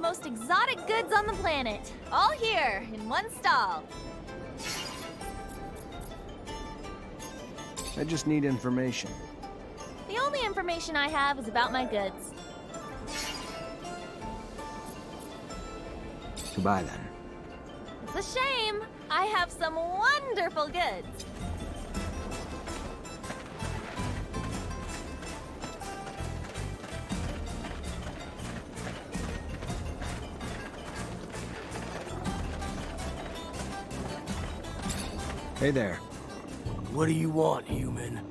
most exotic goods on the planet. All here, in one stall. I just need information. The only information I have is about my goods. Goodbye, then. It's a shame. I have some wonderful goods. Hey there. What do you want, human?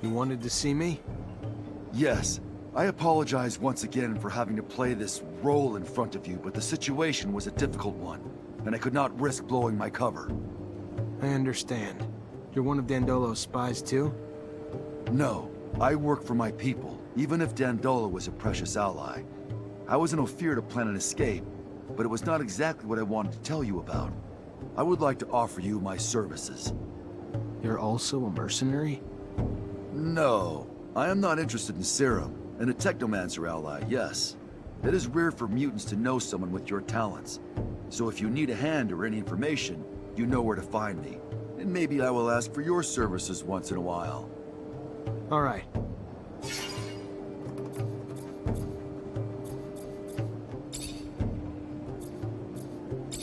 You wanted to see me? Yes. I apologize once again for having to play this role in front of you, but the situation was a difficult one, and I could not risk blowing my cover. I understand. You're one of Dandolo's spies too? No, I work for my people, even if Dandolo was a precious ally. I was in Ophir to plan an escape, but it was not exactly what I wanted to tell you about. I would like to offer you my services. You're also a mercenary? No, I am not interested in serum, and a Technomancer ally, yes. It is rare for mutants to know someone with your talents. So if you need a hand or any information, you know where to find me. And maybe I will ask for your services once in a while. All right.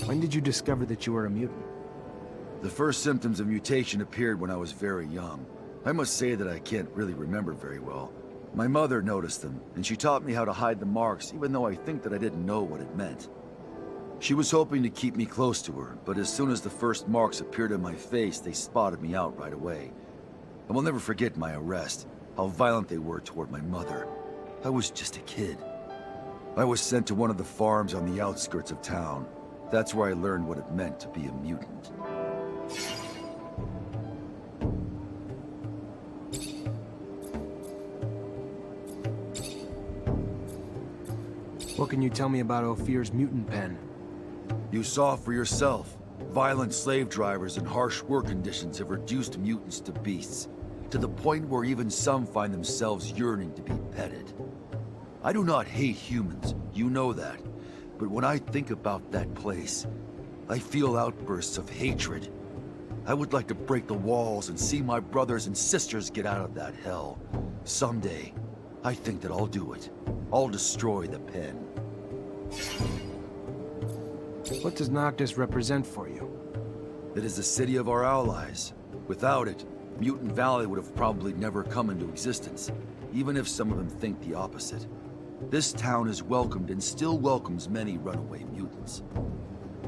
When did you discover that you were a mutant? The first symptoms of mutation appeared when I was very young. I must say that I can't really remember very well. My mother noticed them, and she taught me how to hide the marks, even though I think that I didn't know what it meant. She was hoping to keep me close to her, but as soon as the first marks appeared on my face, they spotted me out right away. I will never forget my arrest, how violent they were toward my mother. I was just a kid. I was sent to one of the farms on the outskirts of town. That's where I learned what it meant to be a mutant. What can you tell me about Ophir's mutant pen? You saw for yourself. Violent slave drivers and harsh work conditions have reduced mutants to beasts, to the point where even some find themselves yearning to be petted. I do not hate humans, you know that. But when I think about that place, I feel outbursts of hatred. I would like to break the walls and see my brothers and sisters get out of that hell. Someday, I think that I'll do it. I'll destroy the pen. What does Noctis represent for you? It is the city of our allies. Without it, Mutant Valley would have probably never come into existence, even if some of them think the opposite. This town is welcomed and still welcomes many runaway mutants.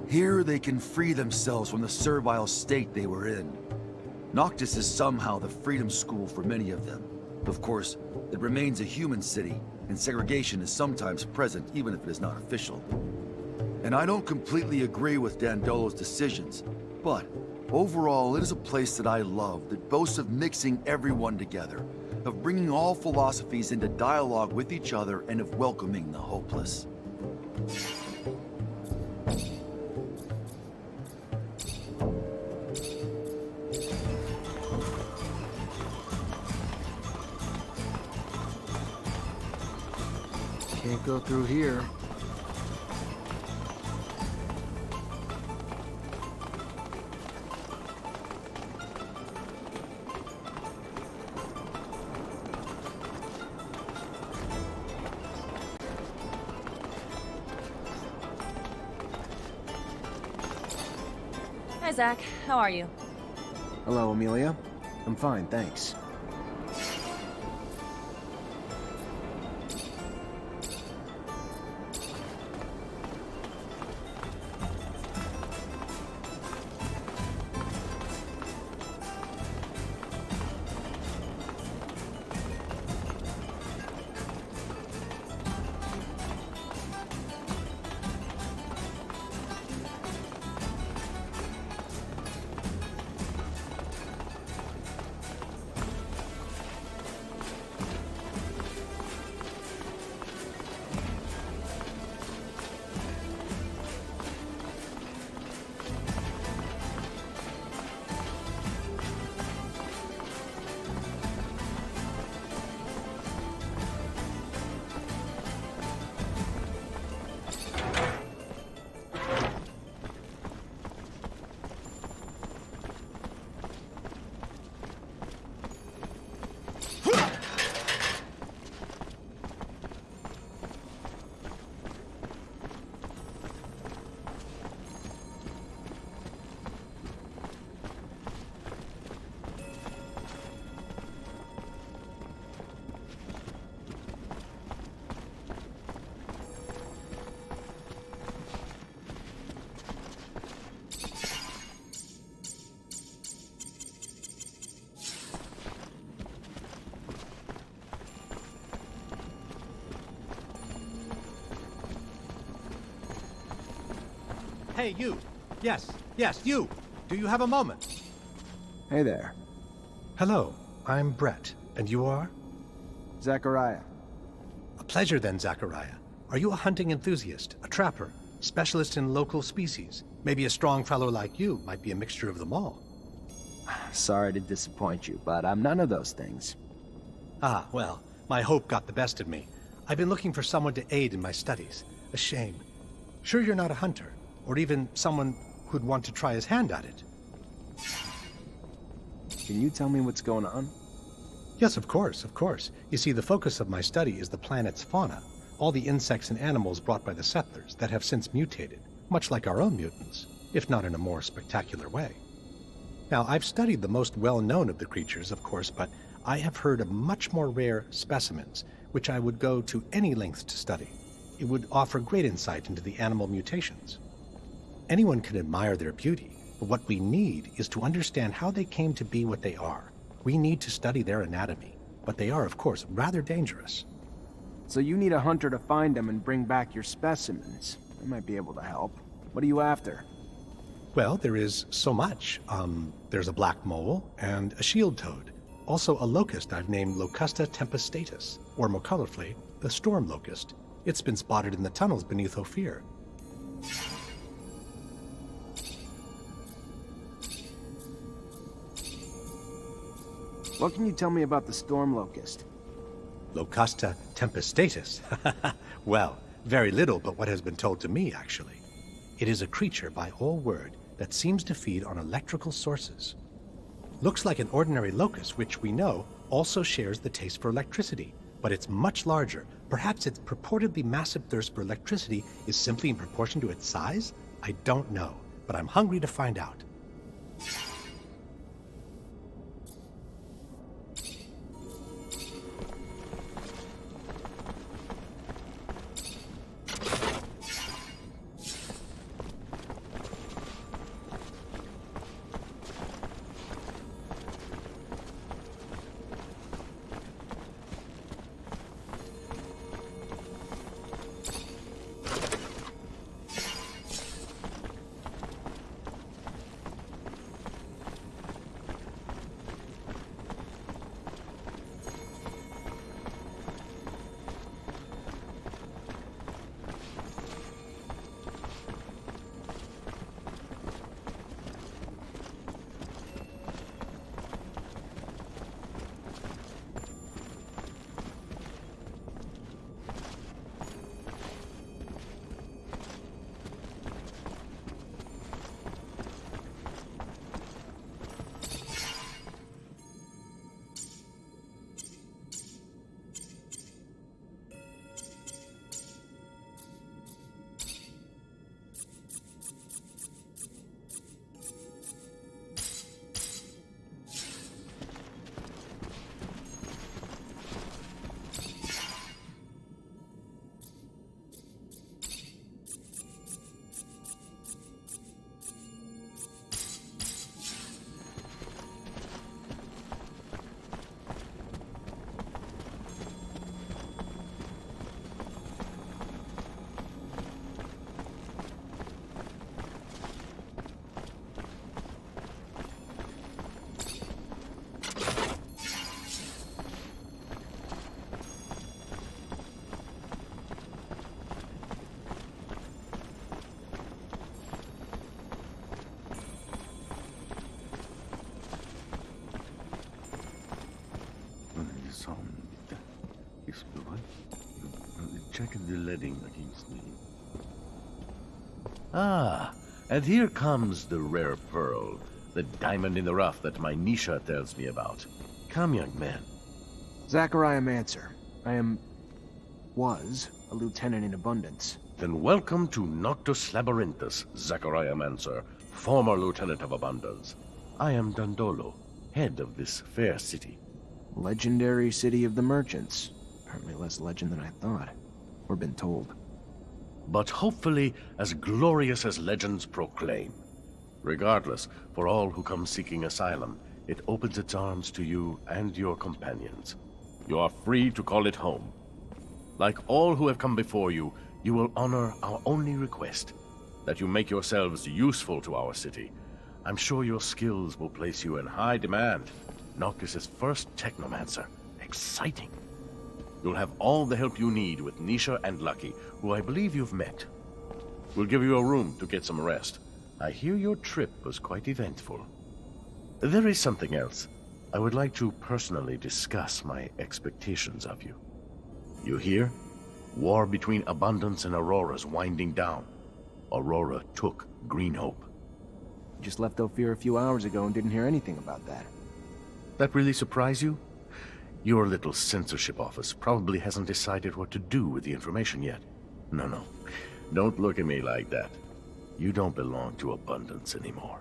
Here they can free themselves from the servile state they were in. Noctis is somehow the freedom school for many of them. Of course, it remains a human city, and segregation is sometimes present even if it is not official. And I don't completely agree with Dandolo's decisions, but overall it is a place that I love that boasts of mixing everyone together, of bringing all philosophies into dialogue with each other, and of welcoming the hopeless. Can't go through here. Hi, Zach. How are you? Hello, Amelia. I'm fine, thanks. Hey, you! Yes, you! Do you have a moment? Hey there. Hello, I'm Brett, and you are? Zachariah. A pleasure then, Zachariah. Are you a hunting enthusiast, a trapper, specialist in local species? Maybe a strong fellow like you might be a mixture of them all. Sorry to disappoint you, but I'm none of those things. Ah, well, my hope got the best of me. I've been looking for someone to aid in my studies. A shame. Sure you're not a hunter, or even someone who'd want to try his hand at it? Can you tell me what's going on? Yes, of course, of course. You see, the focus of my study is the planet's fauna, all the insects and animals brought by the settlers that have since mutated, much like our own mutants, if not in a more spectacular way. Now, I've studied the most well-known of the creatures, of course, but I have heard of much more rare specimens, which I would go to any lengths to study. It would offer great insight into the animal mutations. Anyone can admire their beauty, but what we need is to understand how they came to be what they are. We need to study their anatomy, but they are, of course, rather dangerous. So you need a hunter to find them and bring back your specimens. I might be able to help. What are you after? Well, there is so much. There's a black mole and a shield toad. Also a locust I've named Locusta tempestatus, or more colorfully, the storm locust. It's been spotted in the tunnels beneath Ophir. What can you tell me about the storm locust? Locusta tempestatus? Well, very little but what has been told to me, actually. It is a creature, by all word, that seems to feed on electrical sources. Looks like an ordinary locust, which we know also shares the taste for electricity, but it's much larger. Perhaps its purportedly massive thirst for electricity is simply in proportion to its size? I don't know, but I'm hungry to find out. Check the leading against me. Ah, and here comes the rare pearl, the diamond in the rough that my Nisha tells me about. Come, young man. Zachariah Mancer. was a lieutenant in abundance. Then welcome to Noctus Labyrinthus, Zachariah Mancer, former lieutenant of Abundance. I am Dandolo, head of this fair city. Legendary city of the merchants. Apparently less legend than I thought, or been told. But hopefully as glorious as legends proclaim. Regardless, for all who come seeking asylum, it opens its arms to you and your companions. You are free to call it home. Like all who have come before you, you will honor our only request. that you make yourselves useful to our city. I'm sure your skills will place you in high demand. Noctis's first Technomancer. Exciting. You'll have all the help you need with Nisha and Lucky, who I believe you've met. We'll give you a room to get some rest. I hear your trip was quite eventful. There is something else. I would like to personally discuss my expectations of you. You hear? War between Abundance and Aurora's winding down. Aurora took Green Hope. Just left Ophir a few hours ago and didn't hear anything about that. That really surprise you? Your little censorship office probably hasn't decided what to do with the information yet. No. Don't look at me like that. You don't belong to Abundance anymore.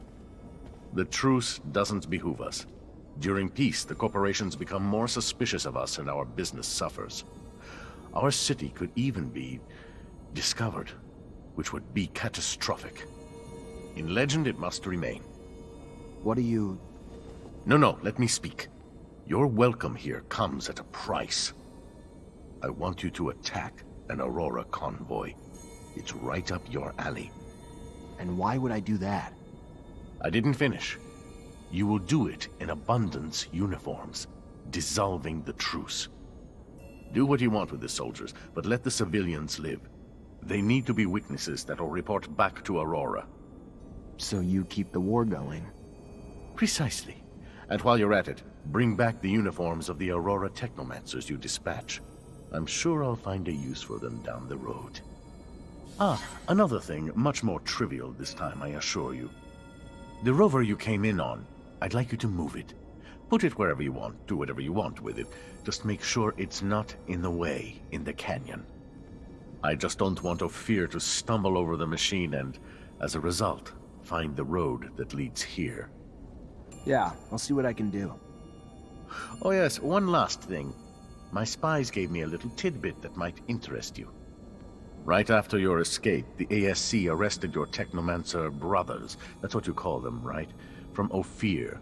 The truce doesn't behoove us. During peace, the corporations become more suspicious of us and our business suffers. Our city could even be discovered, which would be catastrophic. In legend, it must remain. What are you... No, let me speak. Your welcome here comes at a price. I want you to attack an Aurora convoy. It's right up your alley. And why would I do that? I didn't finish. You will do it in Abundance uniforms, dissolving the truce. Do what you want with the soldiers, but let the civilians live. They need to be witnesses that will report back to Aurora. So you keep the war going? Precisely. And while you're at it, bring back the uniforms of the Aurora Technomancers you dispatch. I'm sure I'll find a use for them down the road. Another thing, much more trivial this time, I assure you. The rover you came in on, I'd like you to move it. Put it wherever you want, do whatever you want with it. Just make sure it's not in the way in the canyon. I just don't want Ophir to stumble over the machine and, as a result, find the road that leads here. Yeah, I'll see what I can do. Oh yes, one last thing. My spies gave me a little tidbit that might interest you. Right after your escape, the ASC arrested your Technomancer brothers. That's what you call them, right? From Ophir.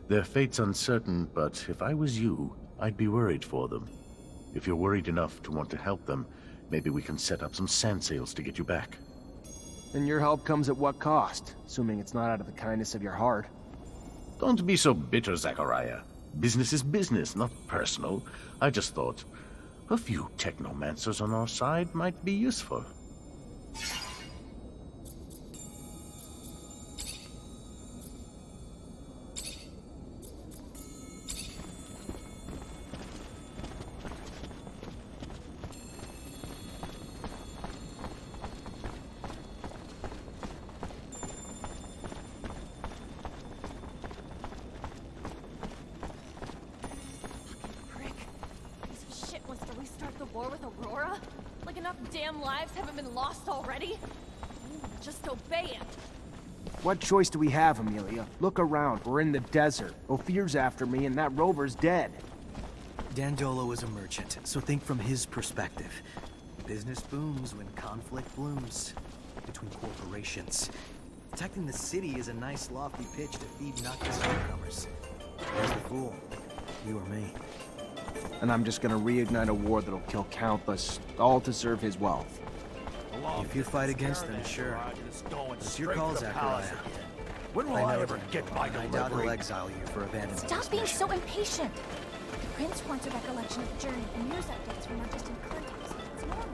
Their fate's uncertain, but if I was you, I'd be worried for them. If you're worried enough to want to help them, maybe we can set up some sand sails to get you back. And your help comes at what cost? Assuming it's not out of the kindness of your heart. Don't be so bitter, Zachariah. Business is business, not personal. I just thought a few Technomancers on our side might be useful. War with Aurora? Like enough damn lives haven't been lost already? Just obey him. What choice do we have, Amelia? Look around, we're in the desert. Ophir's after me and that rover's dead. Dandolo is a merchant, so think from his perspective. Business booms when conflict blooms. Between corporations. Protecting the city is a nice lofty pitch to feed Noctis newcomers. Where's the fool? You or me? And I'm just gonna reignite a war that'll kill countless, all to serve his wealth. If you fight against them, sure. It's your call, Zachariah. When will I ever get my I doubt delivery? he'll exile you for abandoning Stop this being mission. so impatient. The Prince wants a recollection of the journey and news updates from our distant contacts. It's normal.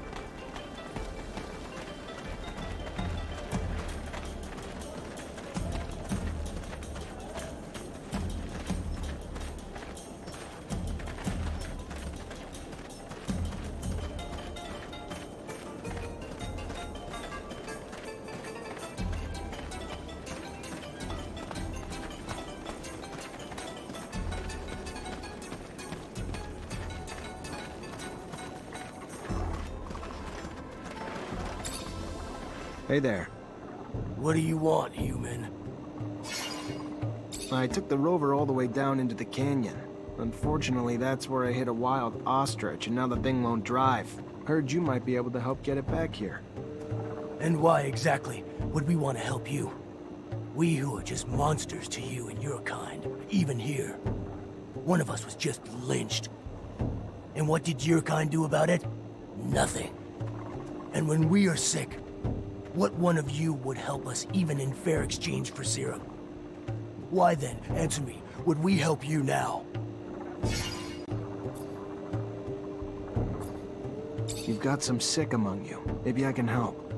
Hey there. What do you want, human? I took the rover all the way down into the canyon. Unfortunately, that's where I hit a wild ostrich, and now the thing won't drive. Heard you might be able to help get it back here. And why exactly would we want to help you? We who are just monsters to you and your kind, even here. One of us was just lynched. And what did your kind do about it? Nothing. And when we are sick, What one of you would help us even in fair exchange for serum? Why then, answer me, would we help you now? You've got some sick among you. Maybe I can help.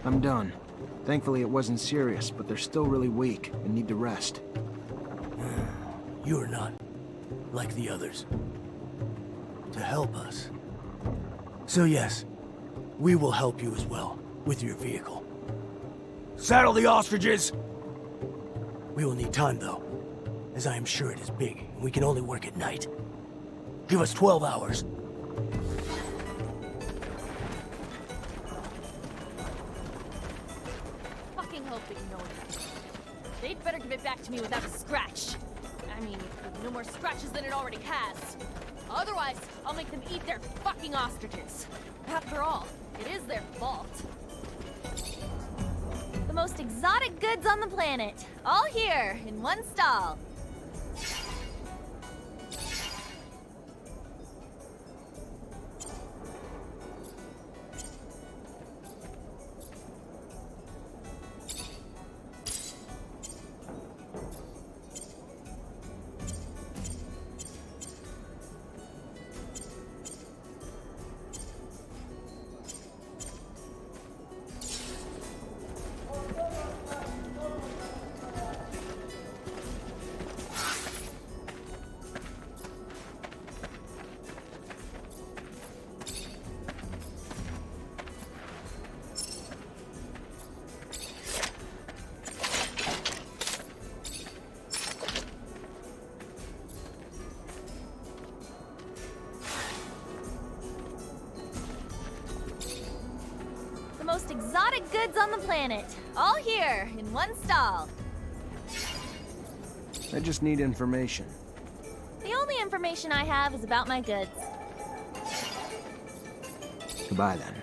I'm done. Thankfully it wasn't serious, but they're still really weak and need to rest. You're not like the others. To help us. So yes, we will help you as well, with your vehicle. Saddle the ostriches! We will need time though, as I am sure it is big, and we can only work at night. Give us 12 hours. Fucking hope they know that. They'd better give it back to me without a scratch. I mean, with no more scratches than it already has. Otherwise, I'll make them eat their fucking ostriches. After all, it is their fault. The most exotic goods on the planet. All here, in one stall. The most exotic goods on the planet. All here, in one stall. I just need information. The only information I have is about my goods. Goodbye then.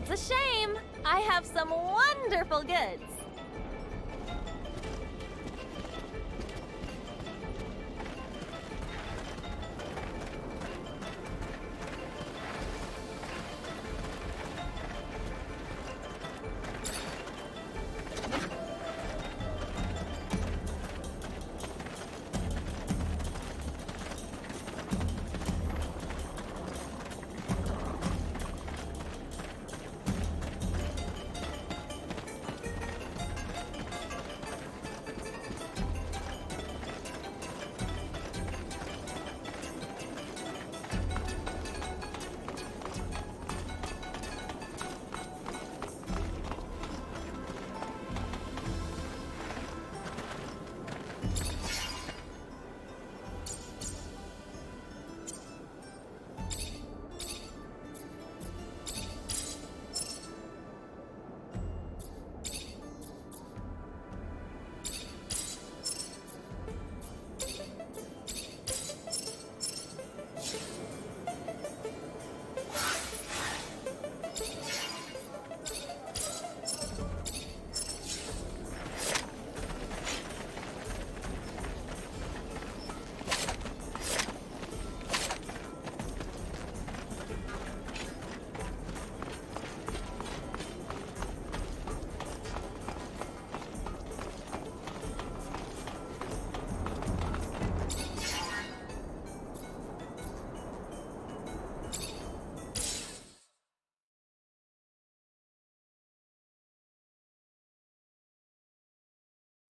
It's a shame. I have some wonderful goods.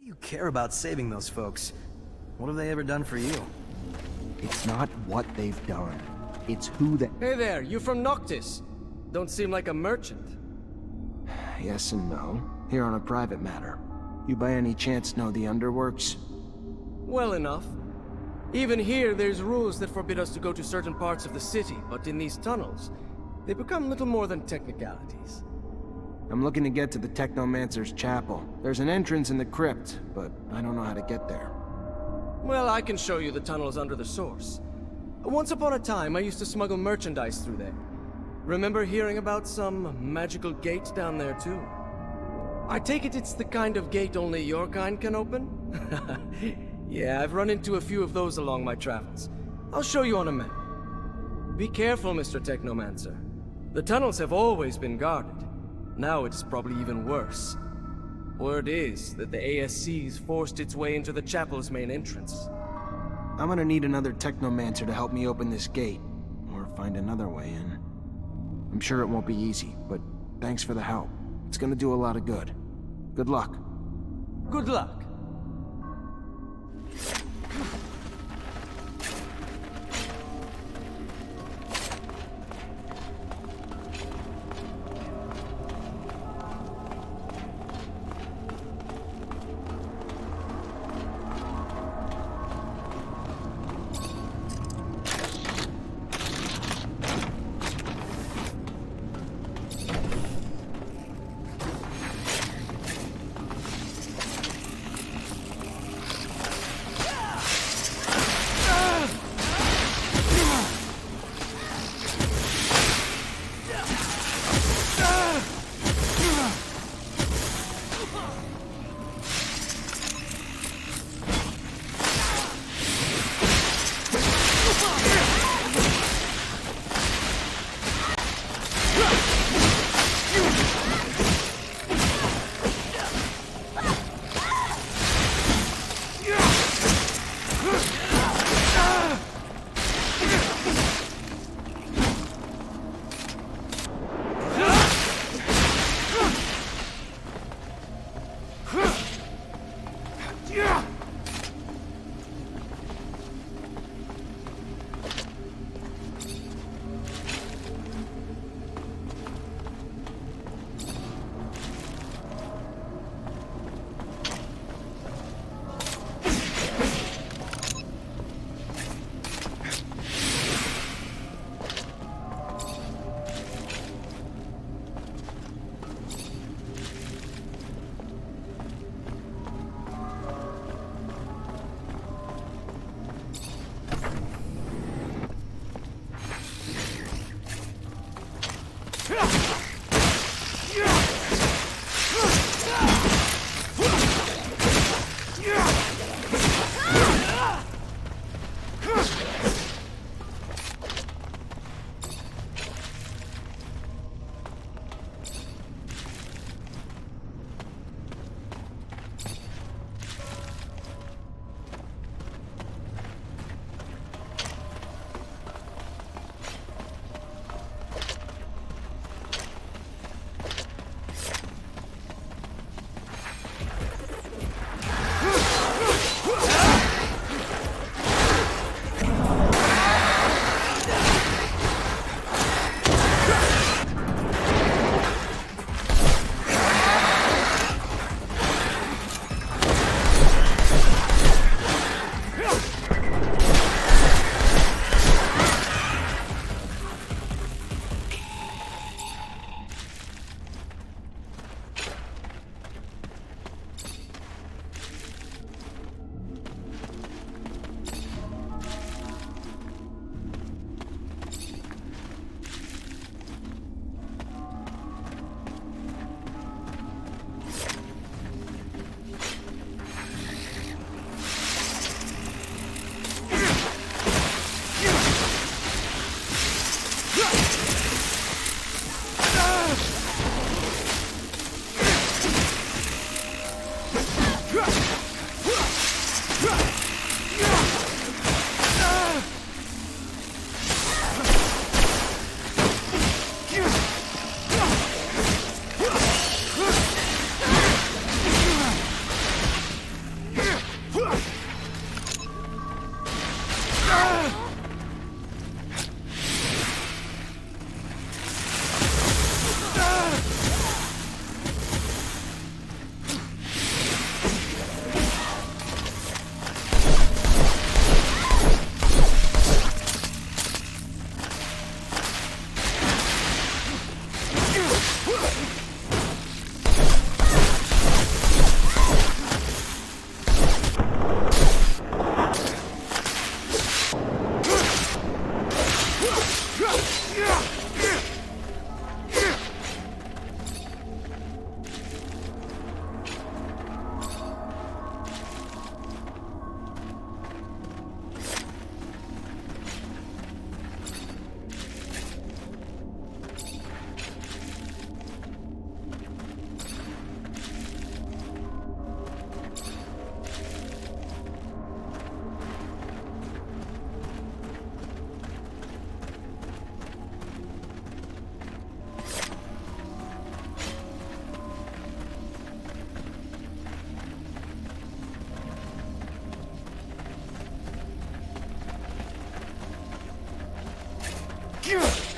You care about saving those folks. What have they ever done for you? It's not what they've done. It's who they... Hey there, you from Noctis? Don't seem like a merchant. Yes and no. Here on a private matter. You by any chance know the underworks? Well enough. Even here, there's rules that forbid us to go to certain parts of the city, but in these tunnels, they become little more than technicalities. I'm looking to get to the Technomancer's chapel. There's an entrance in the crypt, but I don't know how to get there. Well, I can show you the tunnels under the source. Once upon a time, I used to smuggle merchandise through there. Remember hearing about some magical gate down there, too? I take it it's the kind of gate only your kind can open? Yeah, I've run into a few of those along my travels. I'll show you on a map. Be careful, Mr. Technomancer. The tunnels have always been guarded. Now it's probably even worse. Word is that the ASC's forced its way into the chapel's main entrance. I'm gonna need another Technomancer to help me open this gate, or find another way in. I'm sure it won't be easy, but thanks for the help. It's gonna do a lot of good. Good luck. Good luck. Yeah!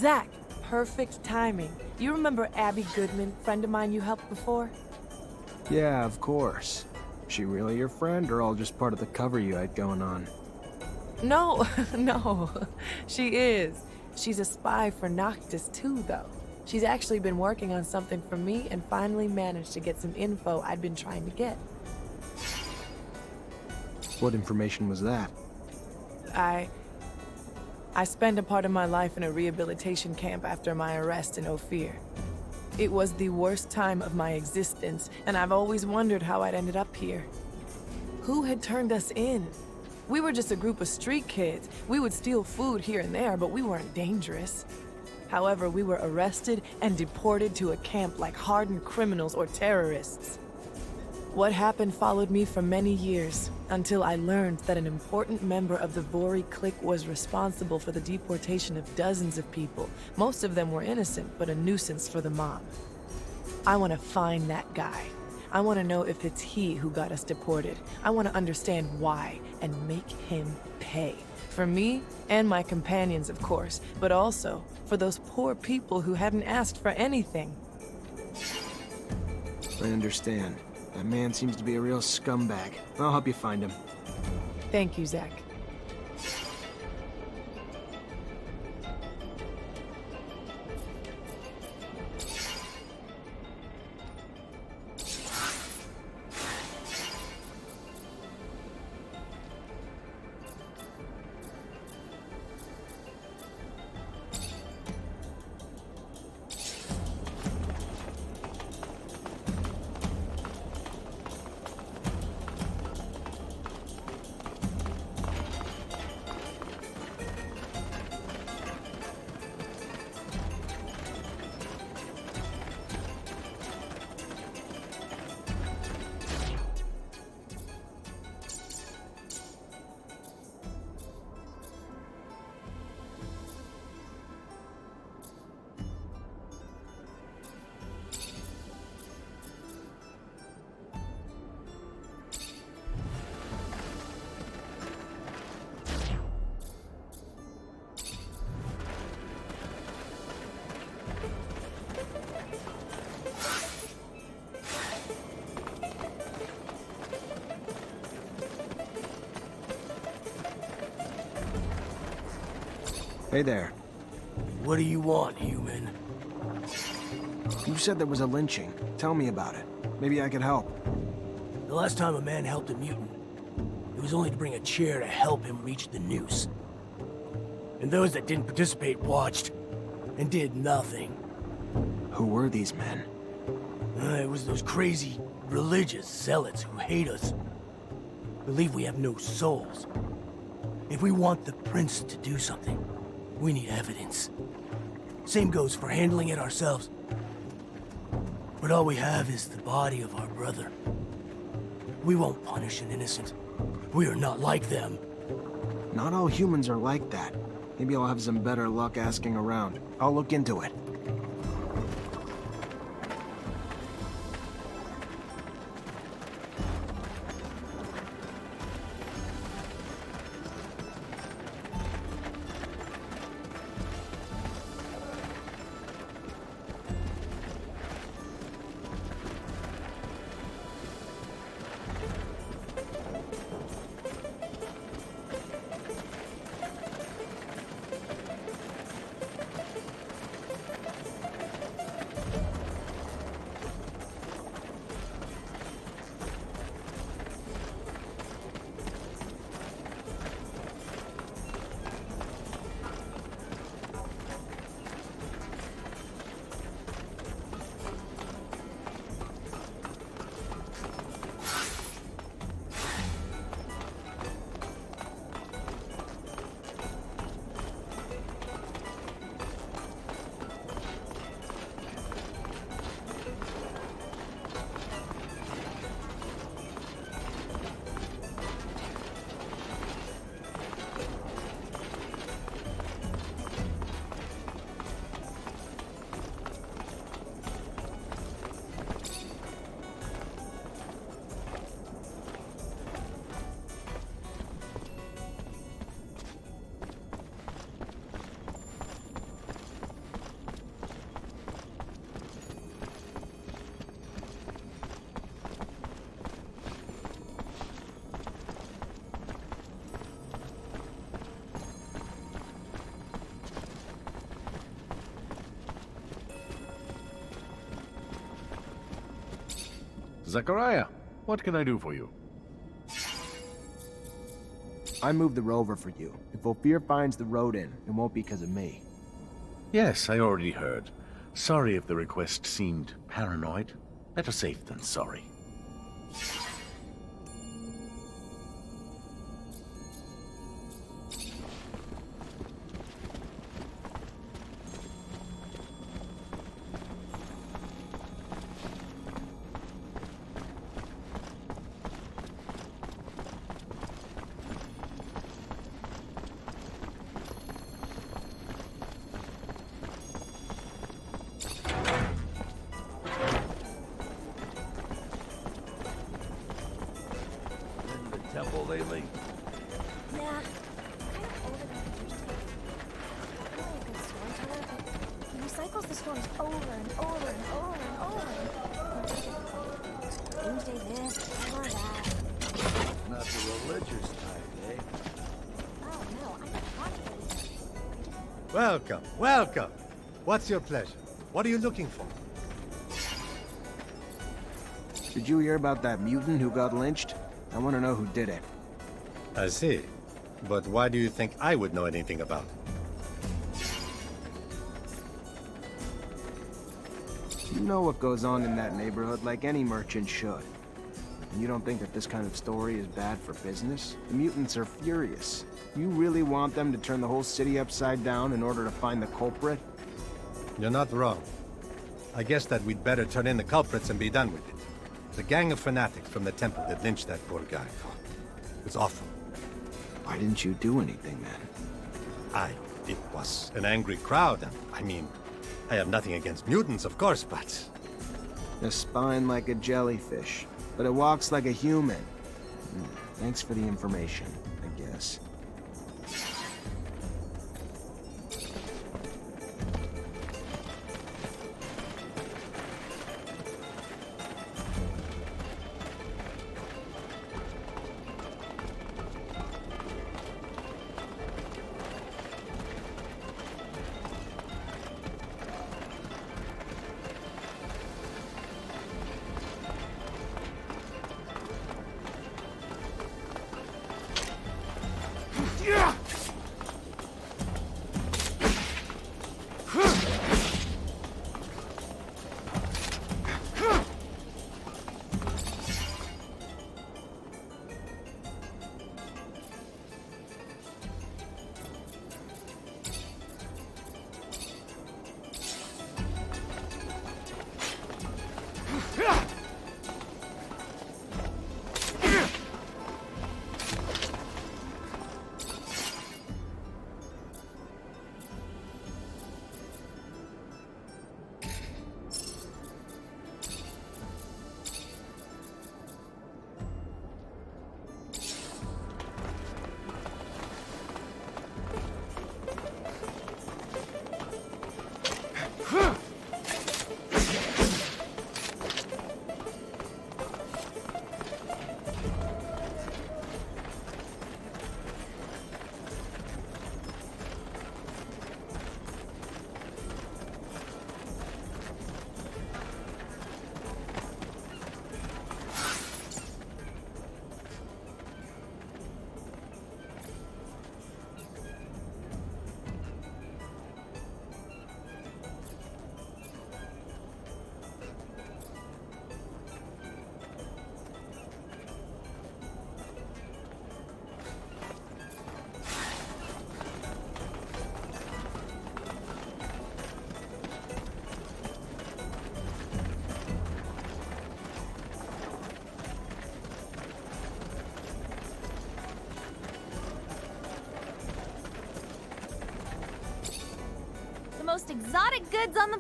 Zach, perfect timing. You remember Abby Goodman, friend of mine you helped before? Yeah, of course. She really your friend, or all just part of the cover you had going on? No, no, she is. She's a spy for Noctis too, though. She's actually been working on something for me and finally managed to get some info I'd been trying to get. What information was that? I spent a part of my life in a rehabilitation camp after my arrest in Ophir. It was the worst time of my existence, and I've always wondered how I'd ended up here. Who had turned us in? We were just a group of street kids. We would steal food here and there, but we weren't dangerous. However, we were arrested and deported to a camp like hardened criminals or terrorists. What happened followed me for many years, until I learned that an important member of the Vori clique was responsible for the deportation of dozens of people. Most of them were innocent, but a nuisance for the mob. I want to find that guy. I want to know if it's he who got us deported. I want to understand why, and make him pay. For me, and my companions, of course, but also for those poor people who hadn't asked for anything. I understand. That man seems to be a real scumbag. I'll help you find him. Thank you, Zach. Hey there. What do you want, human? You said there was a lynching. Tell me about it. Maybe I could help. The last time a man helped a mutant, it was only to bring a chair to help him reach the noose. And those that didn't participate watched and did nothing. Who were these men? It was those crazy religious zealots who hate us. Believe we have no souls. If we want the prince to do something, we need evidence. Same goes for handling it ourselves. But all we have is the body of our brother. We won't punish an innocent. We are not like them. Not all humans are like that. Maybe I'll have some better luck asking around. I'll look into it. Zachariah, what can I do for you? I moved the rover for you. If Ophir finds the road in, it won't be because of me. Yes, I already heard. Sorry if the request seemed paranoid. Better safe than sorry. Temple lately? Yeah, kind of over the years. Not really a good storyteller, but he recycles the stories over and over and over and over. Doomsday this, or that. Not the religious type, eh? Oh no, I'm not talking. Welcome, welcome. What's your pleasure? What are you looking for? Did you hear about that mutant who got lynched? I want to know who did it. I see. But why do you think I would know anything about it? You know what goes on in that neighborhood like any merchant should. And you don't think that this kind of story is bad for business? The mutants are furious. You really want them to turn the whole city upside down in order to find the culprit? You're not wrong. I guess that we'd better turn in the culprits and be done with it. The gang of fanatics from the temple that lynched that poor guy. It was awful. Why didn't you do anything then? It was an angry crowd, and I mean, I have nothing against mutants, of course, but... A spine like a jellyfish, but it walks like a human. Thanks for the information, I guess. The most exotic goods on the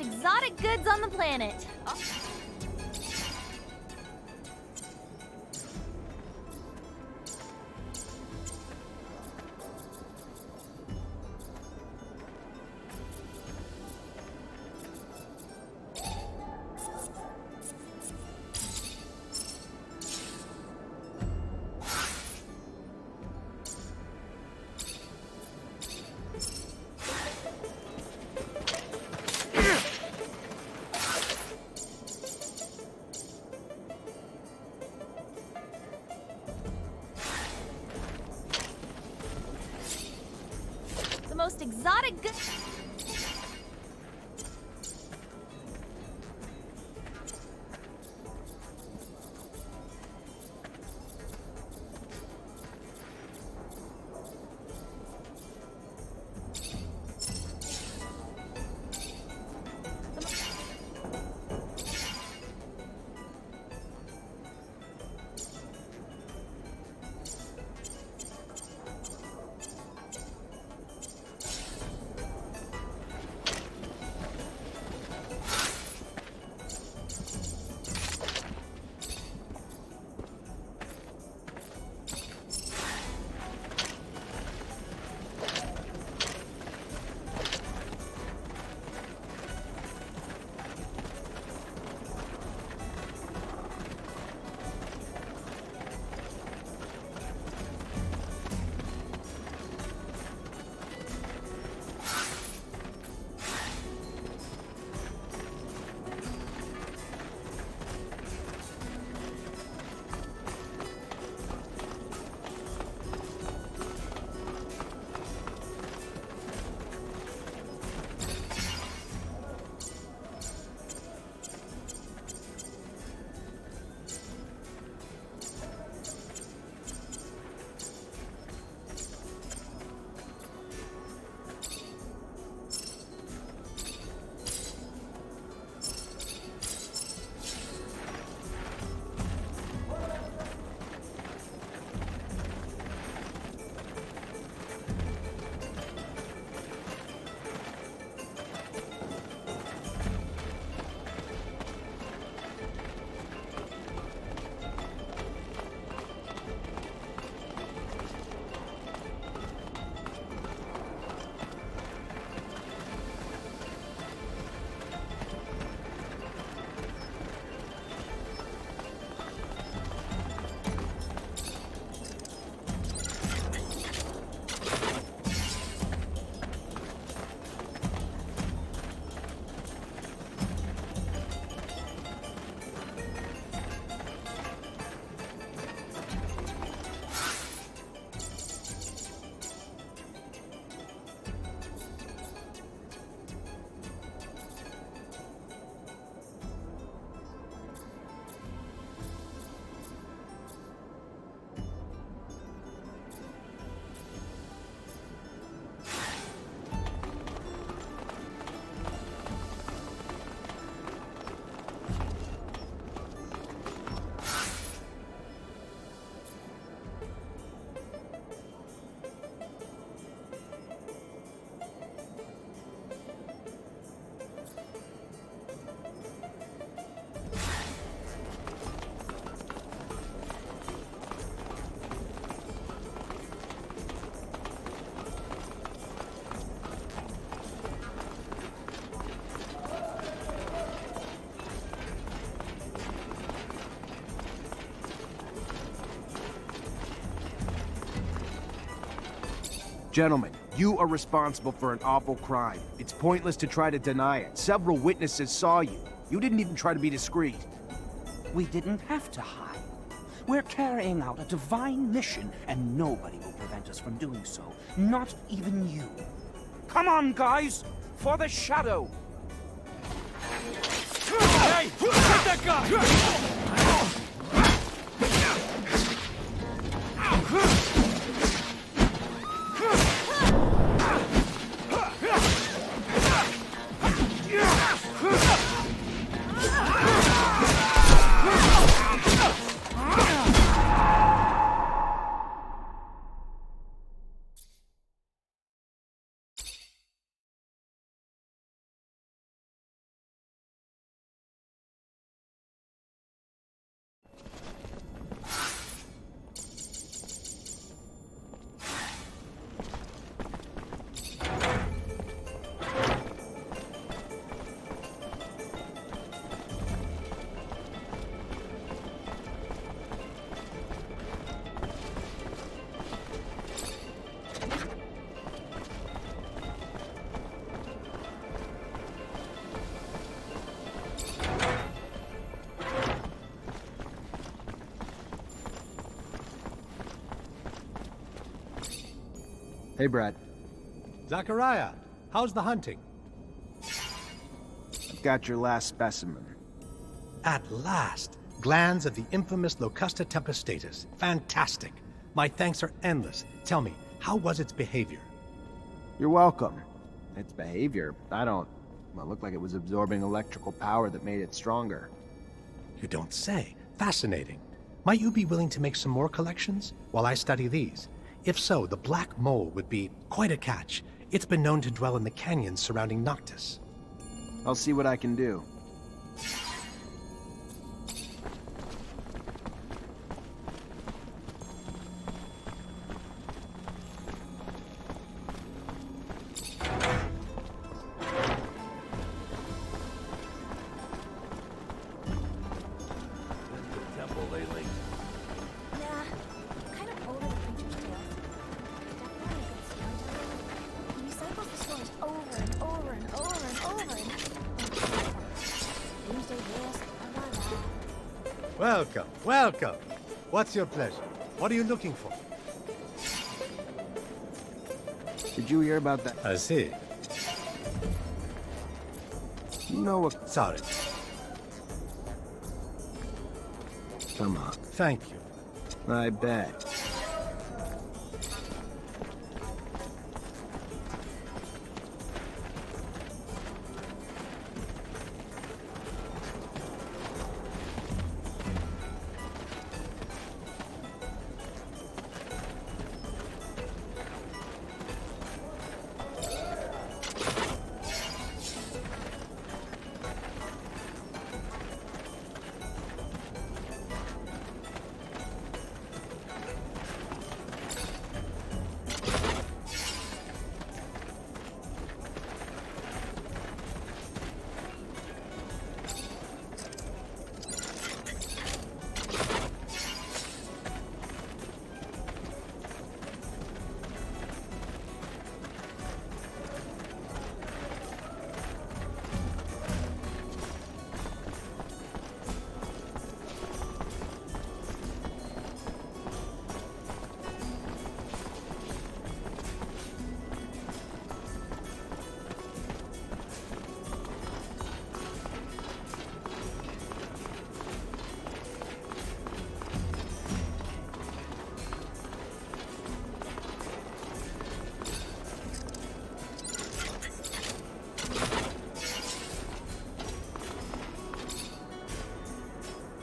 exotic goods on the planet. Oh. The most exotic good. Gentlemen, you are responsible for an awful crime. It's pointless to try to deny it. Several witnesses saw you. You didn't even try to be discreet. We didn't have to hide. We're carrying out a divine mission, and nobody will prevent us from doing so. Not even you. Come on, guys! For the shadow! Hey! Get that guy! Hey, Brad. Zachariah, how's the hunting? I've got your last specimen. At last! Glands of the infamous Locusta tempestatus. Fantastic. My thanks are endless. Tell me, how was its behavior? You're welcome. Its behavior, well, it looked like it was absorbing electrical power that made it stronger. You don't say. Fascinating. Might you be willing to make some more collections while I study these? If so, the black mole would be quite a catch. It's been known to dwell in the canyons surrounding Noctis. I'll see what I can do. Nah, kind of over the creature's tales. Definitely a good storyteller. He recycles the stories over and over and over and over and... Doomsday this, blah, blah, blah. Welcome, welcome. What's your pleasure? What are you looking for? Did you hear about that? I see. You know what? Sorry. Come on. Thank you. I bet.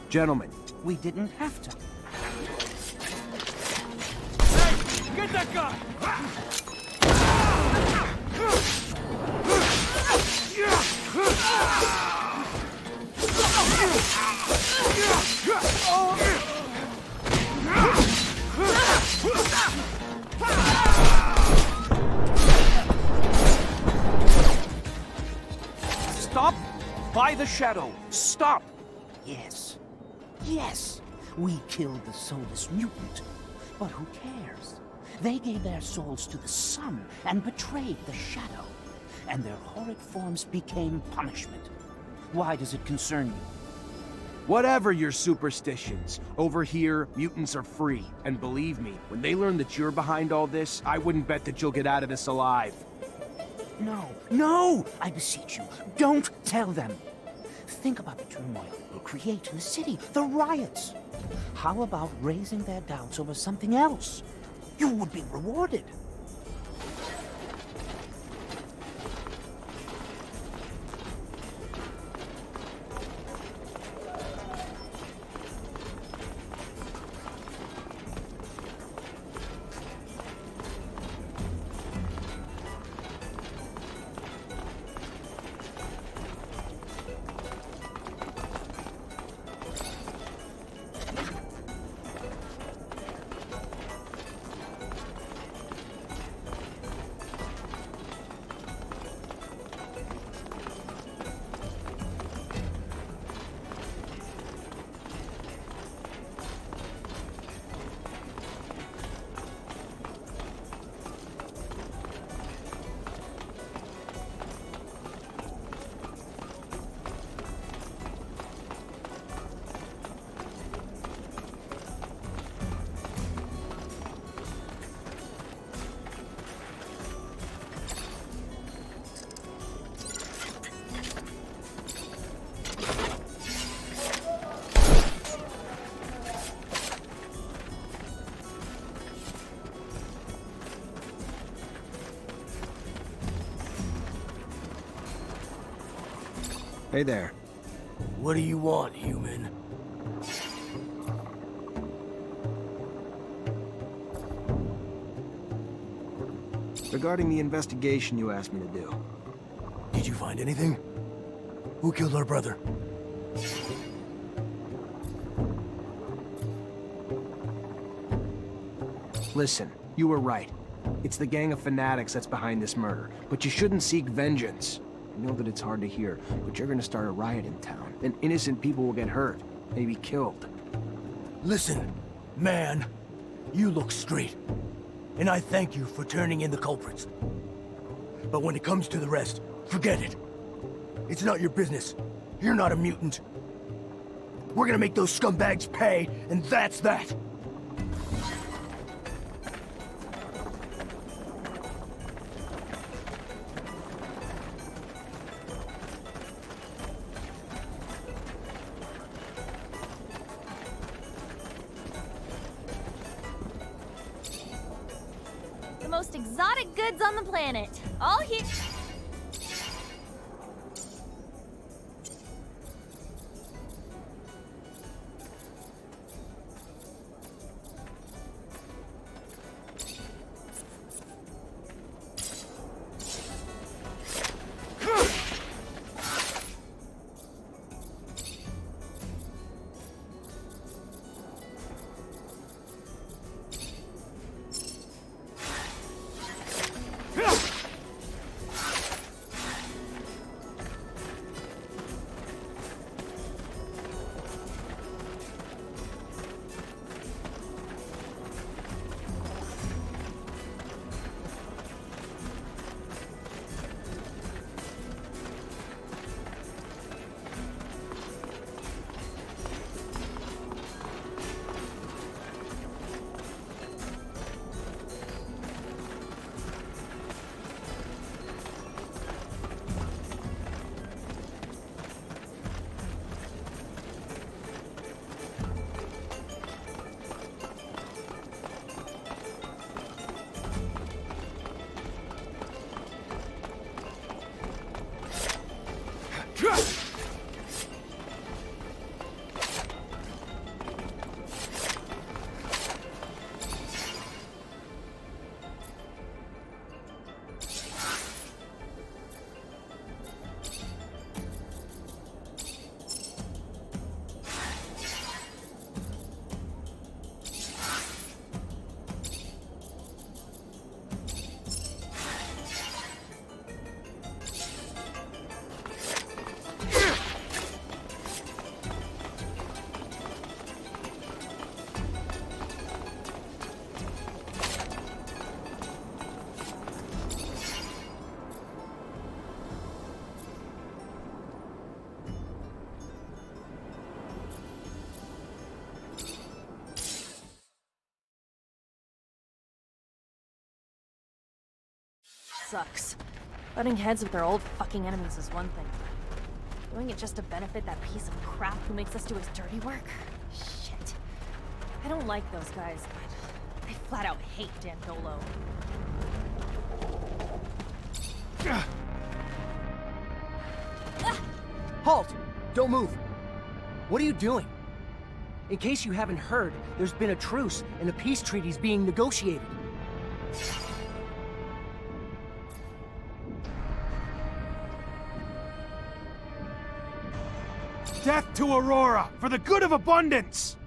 Gentlemen, We didn't have to. Get that guy! Stop! By the shadow! Stop! Yes. Yes! We killed the soulless mutant. But who cares? They gave their souls to the sun and betrayed the shadow. And their horrid forms became punishment. Why does it concern you? whatever your superstitions, over here, mutants are free. And believe me, when they learn that you're behind all this, I wouldn't bet that you'll get out of this alive. No, no! I beseech you, don't tell them! Think about the turmoil it will create in the city, the riots. How about raising their doubts over something else? You would be rewarded. Hey there. What do you want, human? Regarding the investigation you asked me to do. Did you find anything? Who killed our brother? Listen, you were right. It's the gang of fanatics that's behind this murder, but you shouldn't seek vengeance. I know that it's hard to hear, but you're gonna start a riot in town, and innocent people will get hurt, maybe killed. Listen, man, you look straight. And I thank you for turning in the culprits. But when it comes to the rest, forget it. It's not your business. You're not a mutant. We're gonna make those scumbags pay, and that's that! The most exotic goods on the planet. All here. Sucks. Butting heads with our old fucking enemies is one thing. Doing it just to benefit that piece of crap who makes us do his dirty work? Shit. I don't like those guys, but I flat out hate Dandolo. Halt! Don't move! What are you doing? In case you haven't heard, there's been a truce and a peace treaty's being negotiated. Death to Aurora, for the good of abundance!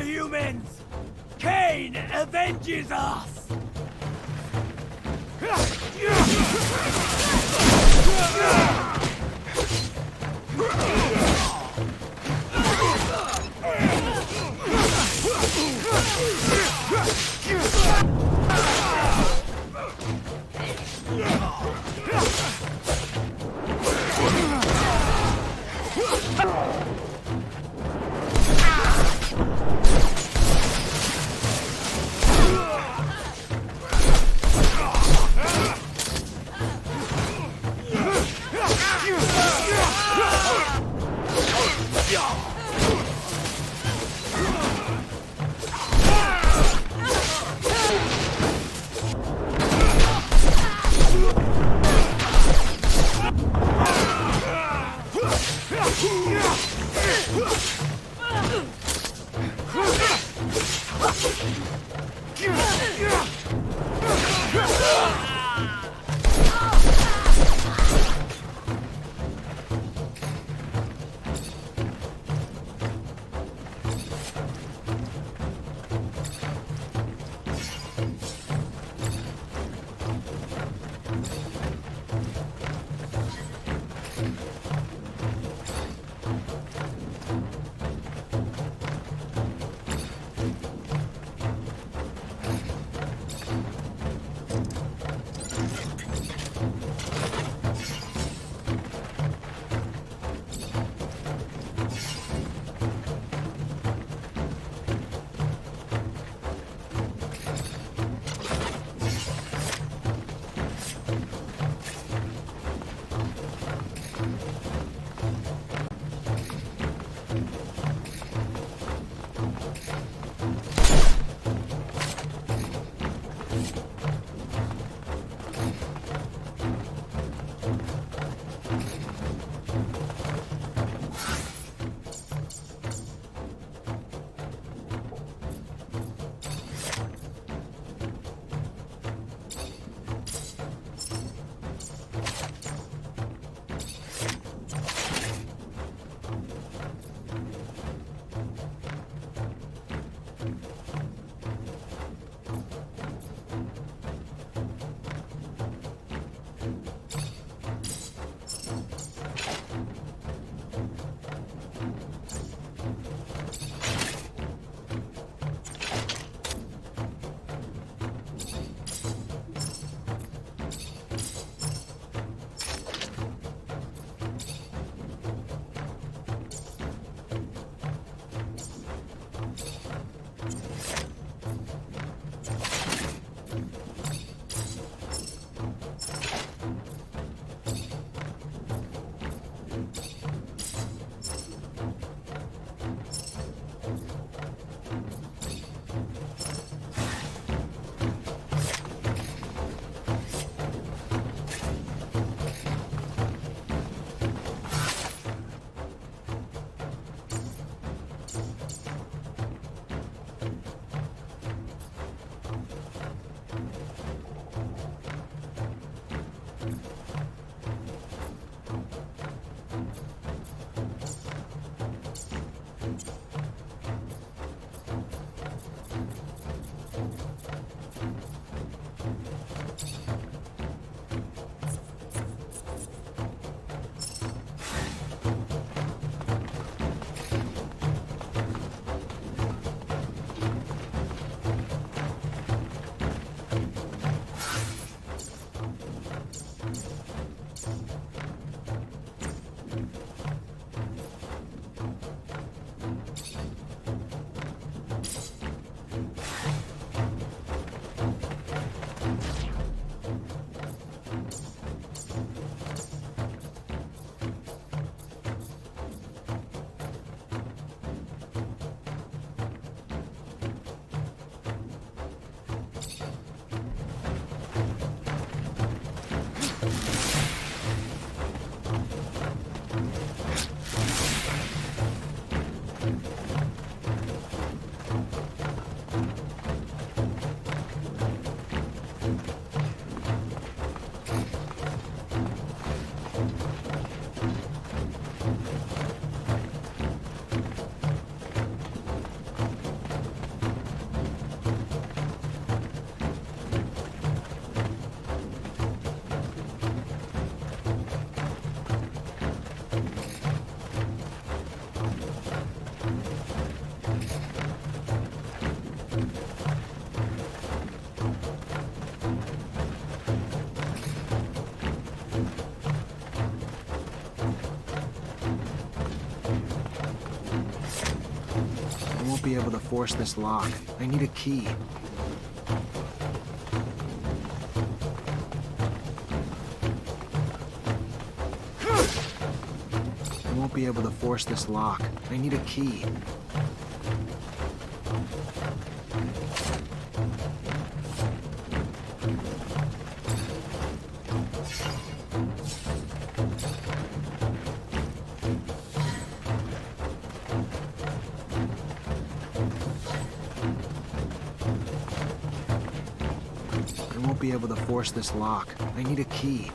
humans! Cain avenges us! won't be able to force this lock. I need a key. I won't be able to force this lock. I need a key. I won't be able to force this lock. I need a key.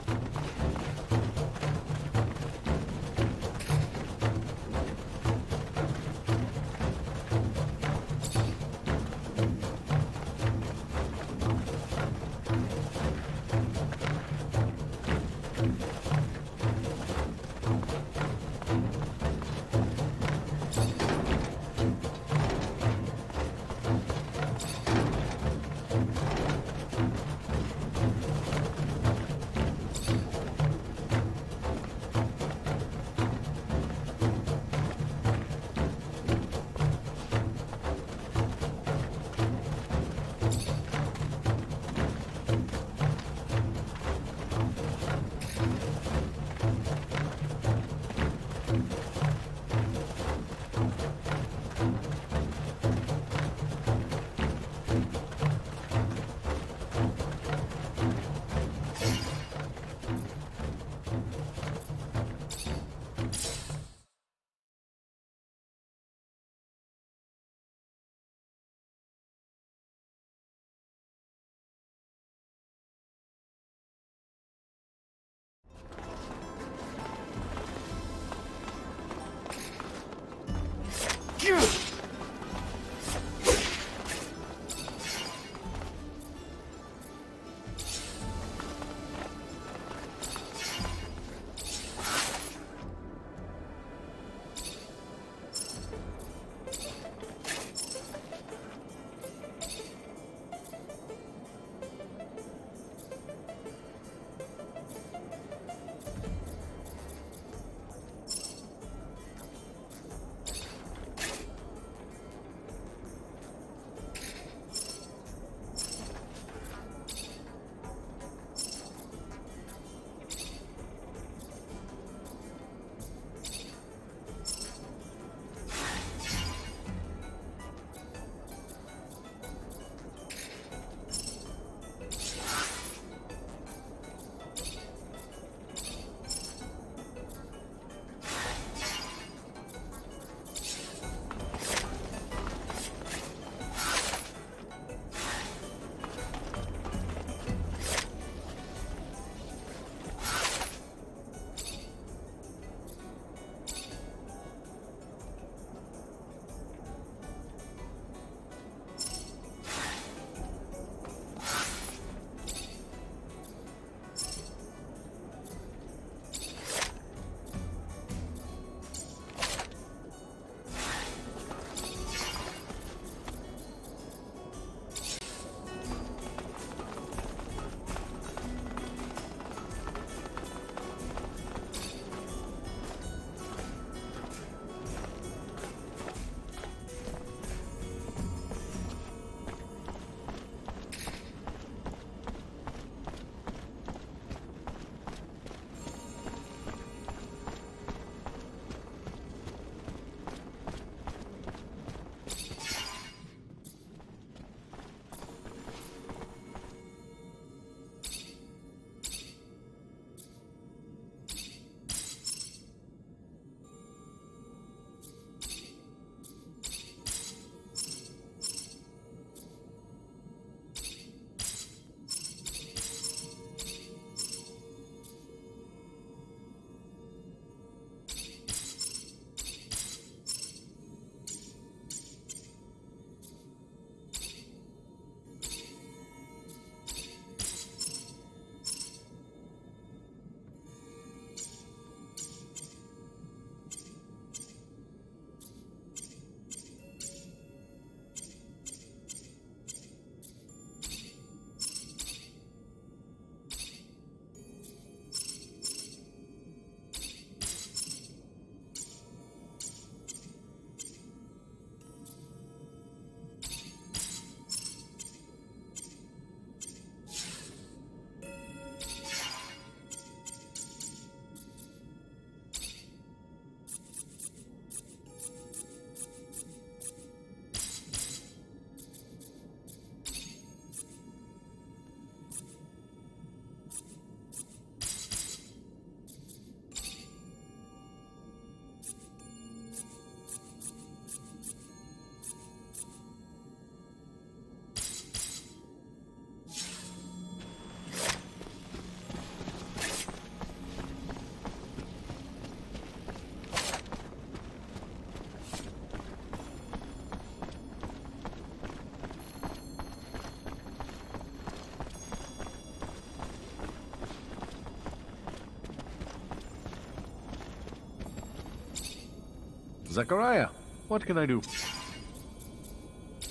Zachariah, what can I do?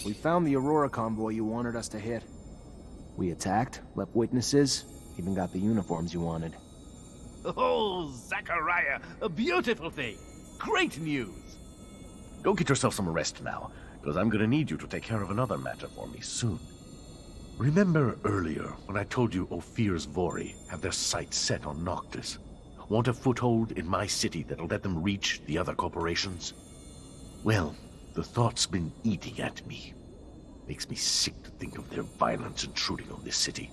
We found the Aurora convoy you wanted us to hit. We attacked, left witnesses, even got the uniforms you wanted. Oh, Zachariah, a beautiful thing. Great news. Go get yourself some rest now, because I'm gonna need you to take care of another matter for me soon. Remember earlier when I told you Ophir's Vori have their sights set on Noctis? Want a foothold in my city that'll let them reach the other corporations? Well, the thought's been eating at me. Makes me sick to think of their violence intruding on this city.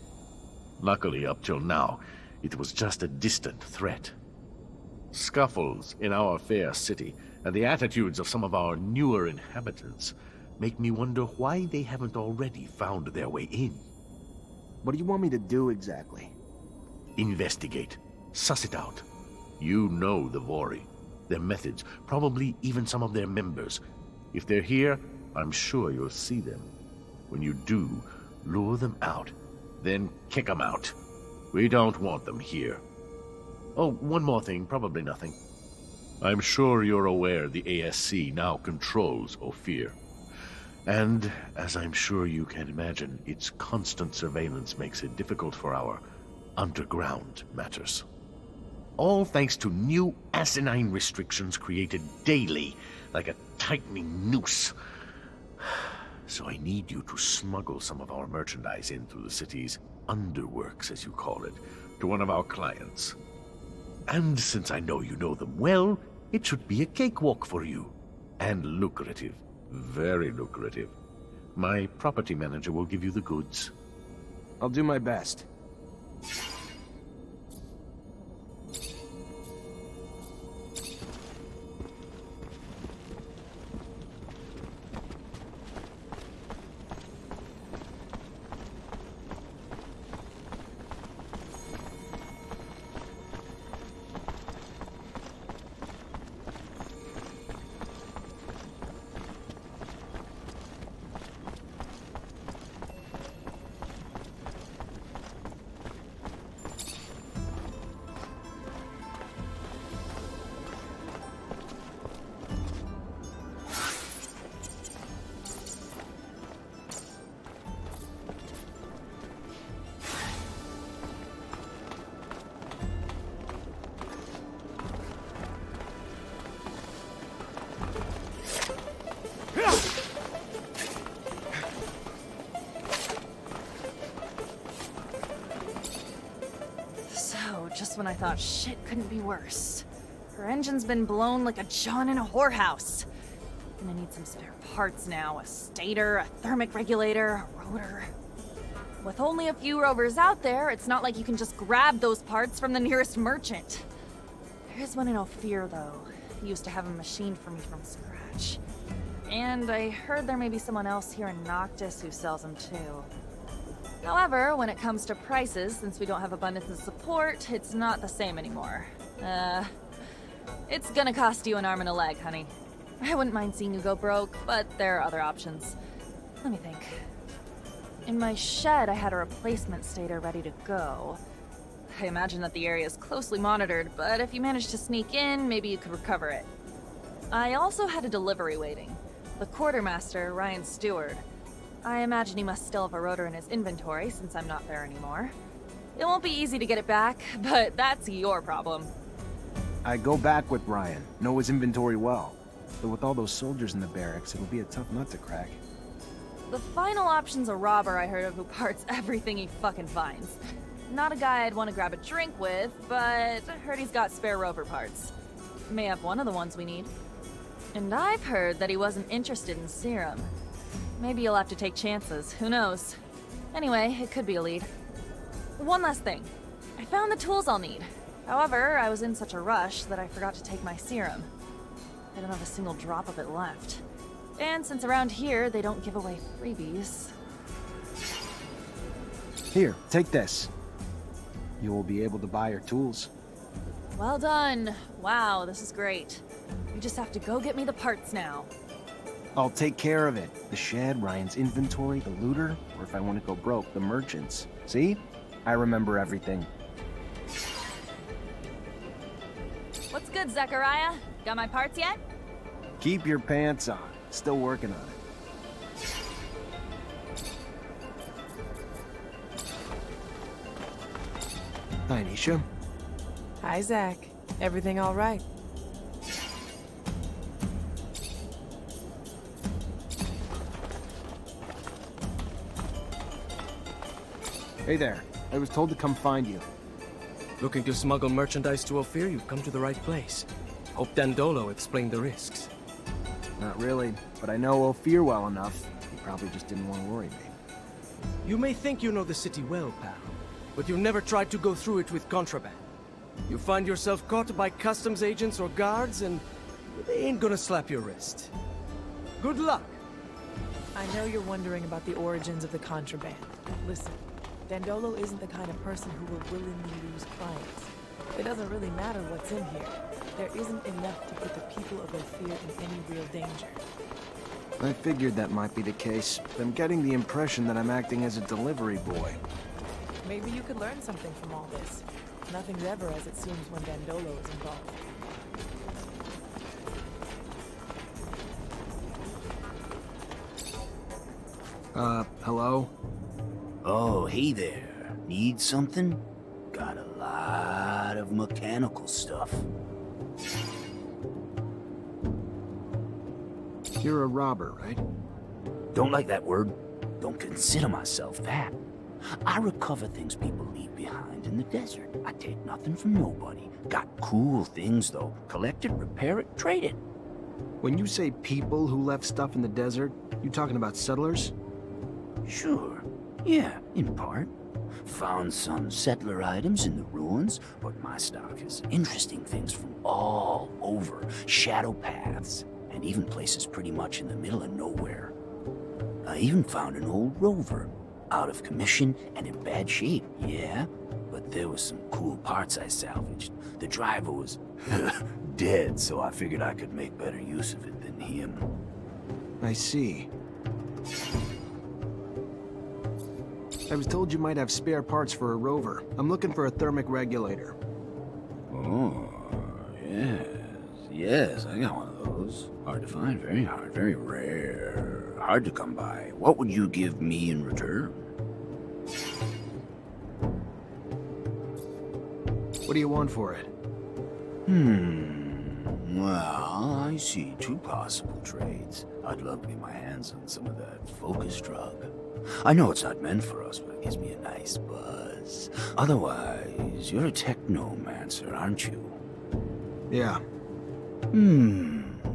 Luckily, up till now, it was just a distant threat. Scuffles in our fair city, and the attitudes of some of our newer inhabitants, make me wonder why they haven't already found their way in. What do you want me to do exactly? Investigate. Suss it out. You know the Vori, their methods, probably even some of their members. If they're here, I'm sure you'll see them. When you do, lure them out, then kick them out. We don't want them here. Oh, one more thing, probably nothing. I'm sure you're aware the ASC now controls Ophir. And, as I'm sure you can imagine, its constant surveillance makes it difficult for our underground matters. All thanks to new asinine restrictions created daily, like a tightening noose. So I need you to smuggle some of our merchandise in through the city's underworks, as you call it, to one of our clients. And since I know you know them well, it should be a cakewalk for you. And lucrative. Very lucrative. My property manager will give you the goods. I'll do my best. Just when I thought shit couldn't be worse. Her engine's been blown like a John in a whorehouse. Gonna need some spare parts now. A stator, a thermic regulator, a rotor. With only a few rovers out there, it's not like you can just grab those parts from the nearest merchant. There is one in Ophir, though. He used to have a machine for me from scratch. And I heard there may be someone else here in Noctis who sells them too. However, when it comes to prices, since we don't have abundance of support, it's not the same anymore. It's gonna cost you an arm and a leg, honey. I wouldn't mind seeing you go broke, but there are other options. Let me think. In my shed, I had a replacement stator ready to go. I imagine that the area is closely monitored, but if you manage to sneak in, maybe you could recover it. I also had a delivery waiting. The quartermaster, Ryan Stewart. I imagine he must still have a rotor in his inventory since I'm not there anymore. It won't be easy to get it back, but that's your problem. I go back with Ryan, know his inventory well. But with all those soldiers in the barracks, it'll be a tough nut to crack. The final option's a robber I heard of who parts everything he fucking finds. Not a guy I'd want to grab a drink with, but I heard he's got spare rover parts. May have one of the ones we need. And I've heard that he wasn't interested in serum. Maybe you'll have to take chances, who knows? Anyway, it could be a lead. One last thing. I found the tools I'll need. However, I was in such a rush that I forgot to take my serum. I don't have a single drop of it left. And since around here they don't give away freebies... Here, take this. You will be able to buy your tools. Well done. Wow, this is great. You just have to go get me the parts now. I'll take care of it. The shed, Ryan's inventory, the looter, or if I want to go broke, the merchants. See? I remember everything. What's good, Zachariah? Got my parts yet? Keep your pants on. Still working on it. Hi, Nisha. Hi, Zach. Everything all right? Hey there. I was told to come find you. Looking to smuggle merchandise to Ophir? You've come to the right place. Hope Dandolo explained the risks. Not really, but I know Ophir well enough. He probably just didn't want to worry me. You may think you know the city well, pal, but you've never tried to go through it with contraband. You find yourself caught by customs agents or guards, and they ain't gonna slap your wrist. Good luck! I know you're wondering about the origins of the contraband. Listen, Dandolo isn't the kind of person who will willingly lose clients. It doesn't really matter what's in here. There isn't enough to put the people of Ophir in any real danger. I figured that might be the case, but I'm getting the impression that I'm acting as a delivery boy. Maybe you could learn something from all this. Nothing's ever as it seems when Dandolo is involved. Hello? Oh, hey there. Need something? Got a lot of mechanical stuff. You're a robber, right? Don't like that word. Don't consider myself that. I recover things people leave behind in the desert. I take nothing from nobody. Got cool things, though. Collect it, repair it, trade it. When you say people who left stuff in the desert, you talking about settlers? Sure. Yeah, in part. Found some settler items in the ruins, but my stock is interesting things from all over. Shadow paths, and even places pretty much in the middle of nowhere. I even found an old rover. Out of commission and in bad shape, yeah? But there was some cool parts I salvaged. The driver was dead, so I figured I could make better use of it than him. I see. I was told you might have spare parts for a rover. I'm looking for a thermic regulator. Oh, yes. Yes, I got one of those. Hard to find, very hard, very rare. Hard to come by. What would you give me in return? What do you want for it? Well, I see two possible trades. I'd love to get my hands on some of that focus drug. I know it's not meant for us, but it gives me a nice buzz. Otherwise, you're a Technomancer, aren't you? Yeah.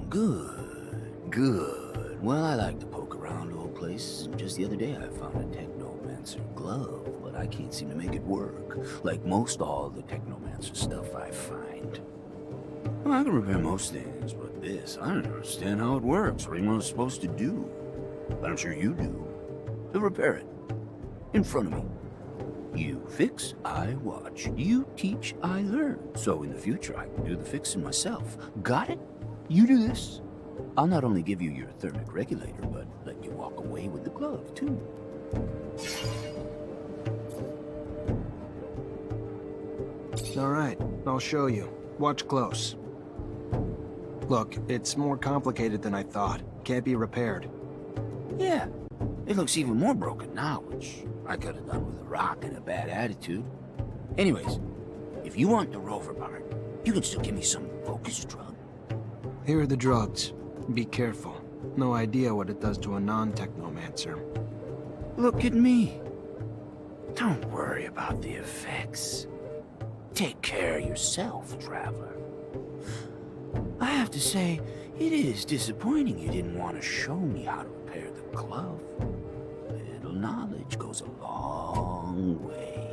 Good. Well, I like to poke around old places, and just the other day I found a Technomancer glove, but I can't seem to make it work. Like most all the Technomancer stuff I find. Well, I can repair most things, but this, I don't understand how it works, or even what it's supposed to do. But I'm sure you do. So repair it. In front of me. You fix, I watch. You teach, I learn. So in the future, I can do the fixing myself. Got it? You do this. I'll not only give you your thermic regulator, but let you walk away with the glove, too. All right, I'll show you. Watch close. Look, it's more complicated than I thought. Can't be repaired. Yeah. It looks even more broken now, which I could have done with a rock and a bad attitude. Anyways, if you want the rover part, you can still give me some focus drug. Here are the drugs. Be careful. No idea what it does to a non-Technomancer. Look at me. Don't worry about the effects. Take care of yourself, traveler. I have to say, it is disappointing you didn't want to show me how to repair the glove. Little knowledge goes a long way.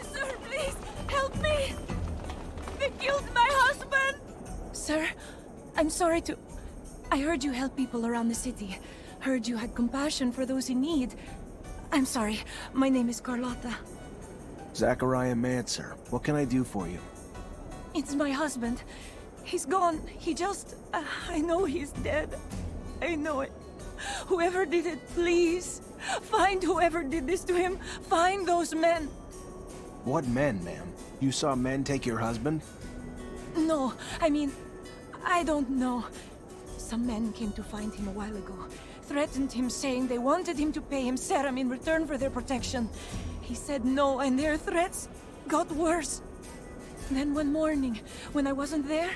Sir, please, help me! They killed my husband! Sir, I'm sorry to... I heard you help people around the city. Heard you had compassion for those in need. I'm sorry. My name is Carlotta. Zachariah Mancer. What can I do for you? It's my husband. He's gone. He just... I know he's dead. I know it. Whoever did it, please. Find whoever did this to him. Find those men. What men, ma'am? You saw men take your husband? No, I mean, I don't know. Some men came to find him a while ago. Threatened him, saying they wanted him to pay him serum in return for their protection. He said no, and their threats got worse. Then one morning, when I wasn't there,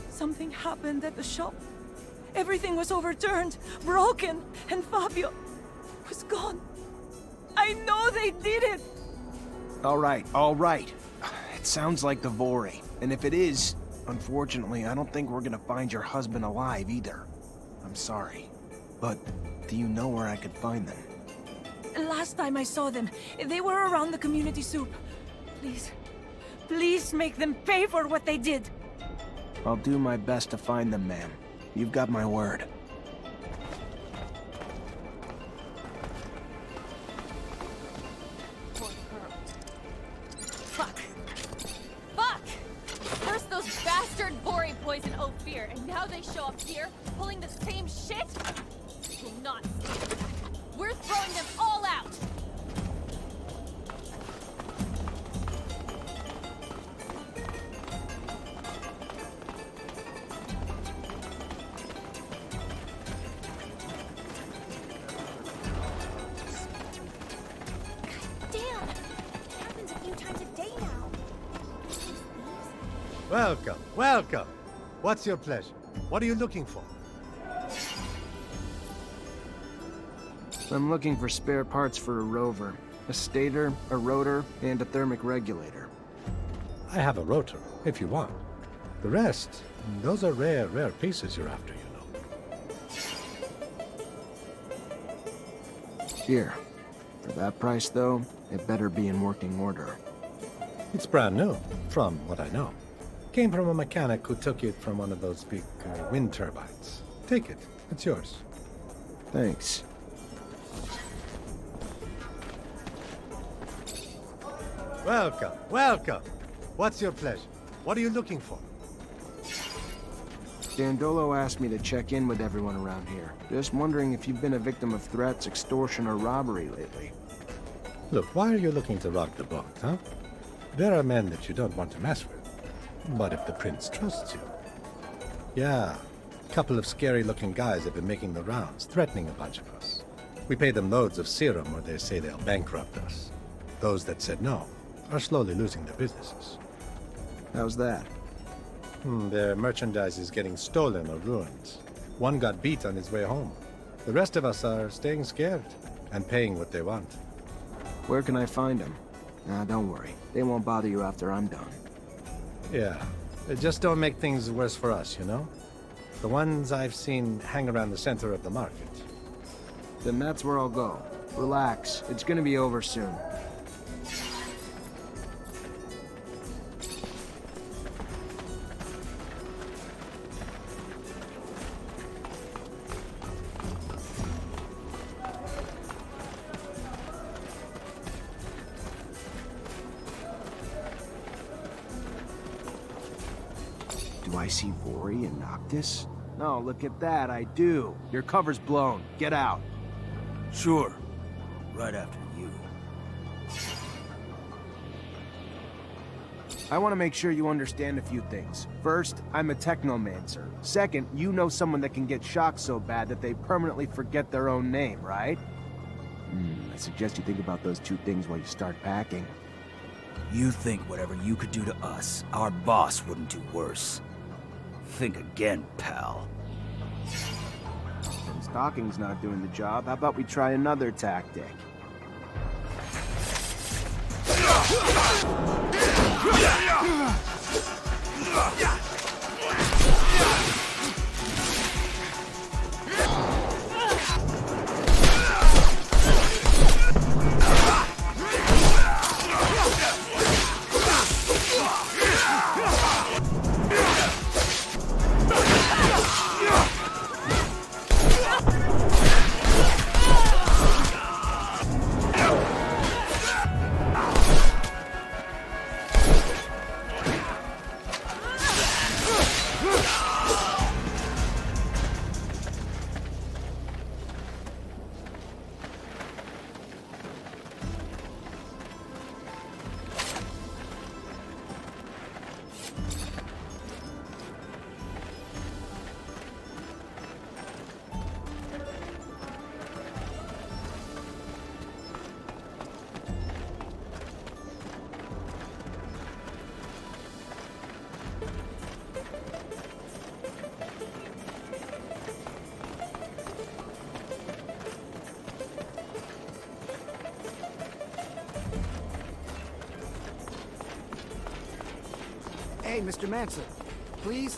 something happened at the shop. Everything was overturned, broken, and Fabio was gone. I know they did it! All right, all right. It sounds like the Vori. And if it is, unfortunately, I don't think we're gonna find your husband alive either. I'm sorry. But do you know where I could find them? Last time I saw them, they were around the community soup. Please, please make them pay for what they did. I'll do my best to find them, ma'am. You've got my word. Poor girl. Fuck. Fuck! First those bastard Vori poison Ophir, and now they show up here, pulling the same shit? Will not stand back. We're throwing them all out! Damn! It happens a few times a day now. These thieves? Welcome, welcome. What's your pleasure? What are you looking for? I'm looking for spare parts for a rover. A stator, a rotor, and a thermic regulator. I have a rotor, if you want. The rest, those are rare pieces you're after, you know. Here. For that price, though, it better be in working order. It's brand new, from what I know. Came from a mechanic who took it from one of those big wind turbines. Take it. It's yours. Thanks. Welcome, welcome. What's your pleasure? What are you looking for? Dandolo asked me to check in with everyone around here. Just wondering if you've been a victim of threats, extortion, or robbery lately. Look, why are you looking to rock the boat, huh? There are men that you don't want to mess with. But if the prince trusts you... Yeah, a couple of scary-looking guys have been making the rounds, threatening a bunch of us. We pay them loads of serum or they say they'll bankrupt us. Those that said no are slowly losing their businesses. How's that? Their merchandise is getting stolen or ruined. One got beat on his way home. The rest of us are staying scared and paying what they want. Where can I find them? Nah, don't worry. They won't bother you after I'm done. Yeah, just don't make things worse for us, you know? The ones I've seen hang around the center of the market. Then that's where I'll go. Relax. It's gonna be over soon. Do I see Vori and Noctis? No, look at that, I do. Your cover's blown. Get out. Sure. Right after you. I want to make sure you understand a few things. First, I'm a Technomancer. Second, you know someone that can get shocked so bad that they permanently forget their own name, right? I suggest you think about those two things while you start packing. You think whatever you could do to us, our boss wouldn't do worse. Think again, pal. Since talking's not doing the job, how about we try another tactic? Hey, Mr. Mancer, please?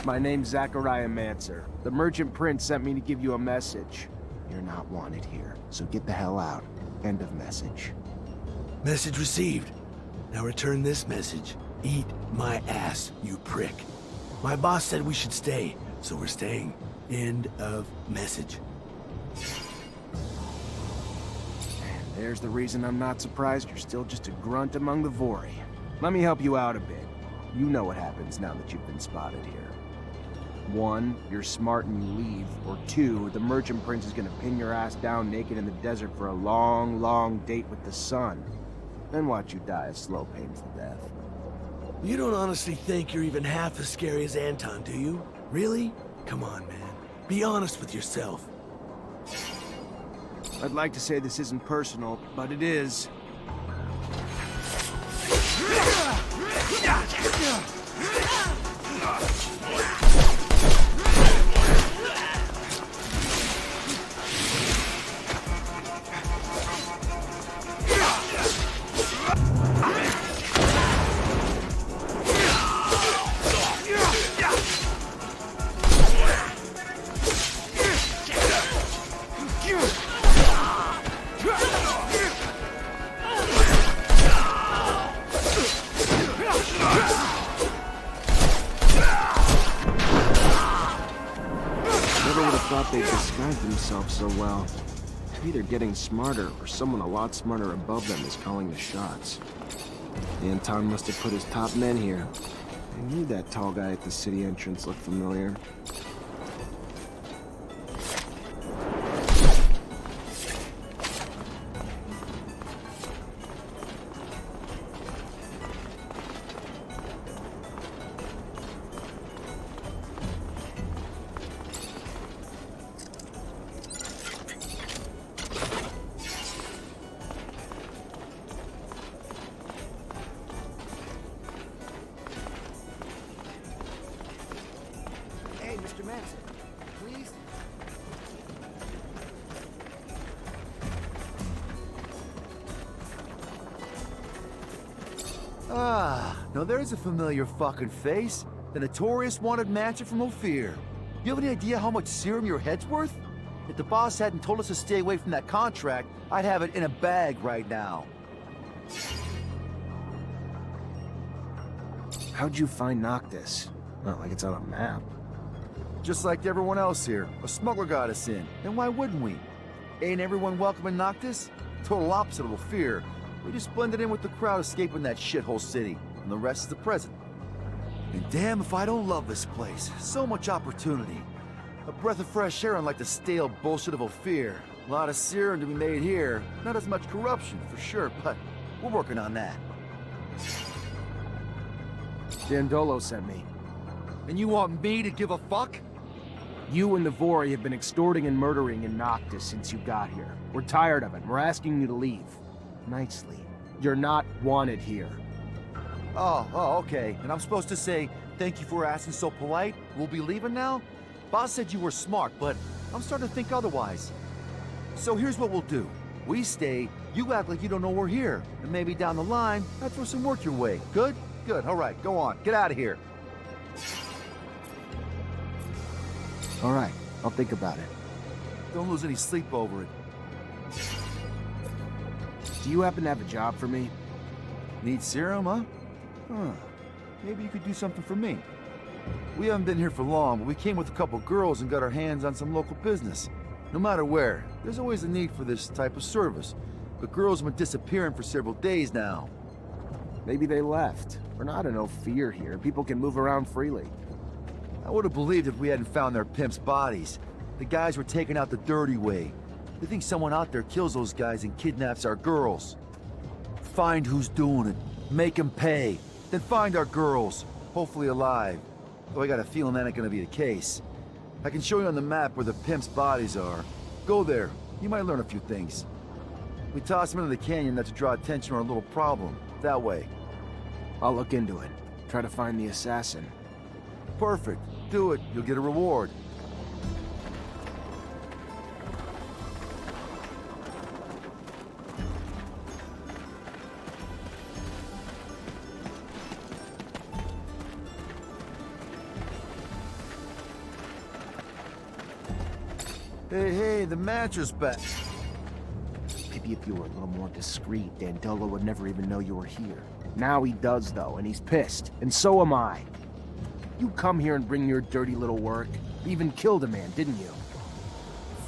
My name's Zachariah Mancer. The Merchant Prince sent me to give you a message. You're not wanted here, so get the hell out. End of message. Message received. Now return this message. Eat my ass, you prick. My boss said we should stay, so we're staying. End of message. And there's the reason I'm not surprised you're still just a grunt among the Vori. Let me help you out a bit. You know what happens now that you've been spotted here. 1, you're smart and you leave. Or 2, the Merchant Prince is gonna pin your ass down naked in the desert for a long, long date with the sun. Then watch you die a slow, painful death. You don't honestly think you're even half as scary as Anton, do you? Really? Come on, man. Be honest with yourself. I'd like to say this isn't personal, but it is. They'd disguise themselves so well. They're either getting smarter or someone a lot smarter above them is calling the shots. Anton must have put his top men here. I knew that tall guy at the city entrance looked familiar. Hey, Mr. Mancer, please? Ah, now there's a familiar fucking face. The notorious wanted Mancer from Ophir. You have any idea how much serum your head's worth? If the boss hadn't told us to stay away from that contract, I'd have it in a bag right now. How'd you find Noctis? Not like it's on a map. Just like everyone else here, a smuggler got us in. And why wouldn't we? Ain't everyone welcome in Noctis? Total opposite of Ophir. We just blended in with the crowd escaping that shithole city. And the rest is the present. And damn if I don't love this place. So much opportunity. A breath of fresh air unlike the stale bullshit of Ophir. A lot of serum to be made here. Not as much corruption, for sure, but we're working on that. Dandolo sent me. And you want me to give a fuck? You and the Vori have been extorting and murdering in Noctis since you got here. We're tired of it. We're asking you to leave. Nicely. You're not wanted here. Oh, okay. And I'm supposed to say, thank you for asking so polite? We'll be leaving now? Boss said you were smart, but I'm starting to think otherwise. So here's what we'll do. We stay, you act like you don't know we're here, and maybe down the line, I throw some work your way. Good? Good, all right, go on. Get out of here. All right, I'll think about it. Don't lose any sleep over it. Do you happen to have a job for me? Need serum, huh? Huh. Maybe you could do something for me. We haven't been here for long, but we came with a couple girls and got our hands on some local business. No matter where, there's always a need for this type of service. The girls have been disappearing for several days now. Maybe they left. We're not in no fear here. People can move around freely. I would have believed if we hadn't found their pimps' bodies. The guys were taken out the dirty way. They think someone out there kills those guys and kidnaps our girls. Find who's doing it. Make them pay. Then find our girls. Hopefully alive. Though I got a feeling that ain't gonna be the case. I can show you on the map where the pimps' bodies are. Go there. You might learn a few things. We toss them into the canyon not to draw attention to our little problem. That way. I'll look into it. Try to find the assassin. Perfect. Do it. You'll get a reward. Hey, the mattress back. Maybe if you were a little more discreet, Dandolo would never even know you were here. Now he does, though, and he's pissed. And so am I. You come here and bring your dirty little work. You even killed a man, didn't you?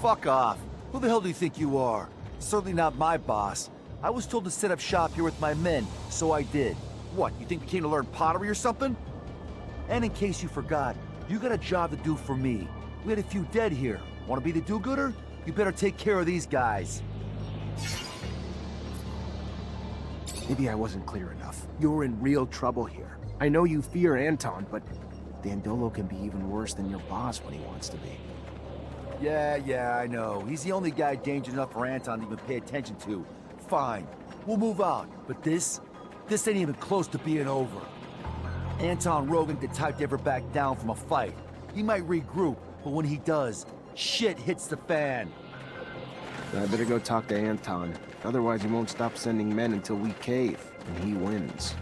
Fuck off. Who the hell do you think you are? Certainly not my boss. I was told to set up shop here with my men, so I did. What, you think we came to learn pottery or something? And in case you forgot, you got a job to do for me. We had a few dead here. Want to be the do-gooder? You better take care of these guys. Maybe I wasn't clear enough. You're in real trouble here. I know you fear Anton, but Dandolo can be even worse than your boss when he wants to be. Yeah, I know. He's the only guy dangerous enough for Anton to even pay attention to. Fine, we'll move out. But this ain't even close to being over. Anton Rogan the type to ever back down from a fight. He might regroup, but when he does, shit hits the fan. I better go talk to Anton. Otherwise he won't stop sending men until we cave, and he wins.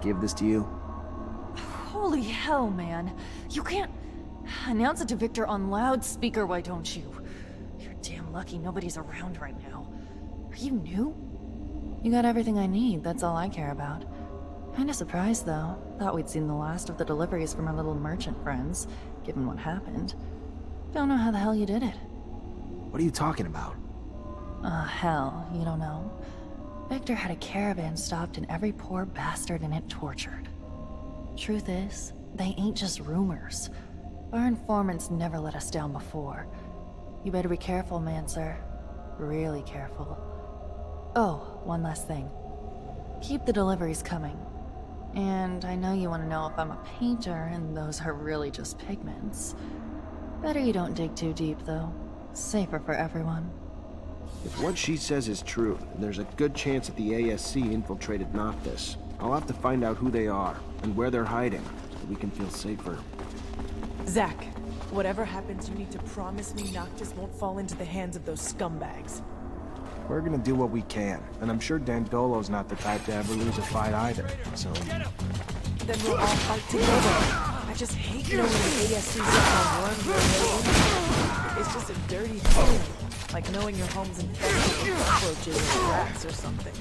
give this to you? Holy hell, man. You can't... Announce it to Victor on loudspeaker, why don't you? You're damn lucky nobody's around right now. Are you new? You got everything I need, that's all I care about. Kinda surprised, though. Thought we'd seen the last of the deliveries from our little merchant friends, given what happened. Don't know how the hell you did it. What are you talking about? Hell, you don't know? Victor had a caravan stopped and every poor bastard in it tortured. Truth is, they ain't just rumors. Our informants never let us down before. You better be careful, Mancer. Really careful. Oh, one last thing. Keep the deliveries coming. And I know you want to know if I'm a painter, and those are really just pigments. Better you don't dig too deep, though. Safer for everyone. If what she says is true, then there's a good chance that the ASC infiltrated Noctis. I'll have to find out who they are, and where they're hiding, so we can feel safer. Zach, whatever happens, you need to promise me Noctis won't fall into the hands of those scumbags. We're gonna do what we can, and I'm sure Dandolo's not the type to ever lose a fight either, so... Then we'll all fight together. I just hate knowing the ASC's up on one. It's just a dirty feeling, like knowing your home's infested with cockroaches or rats or something.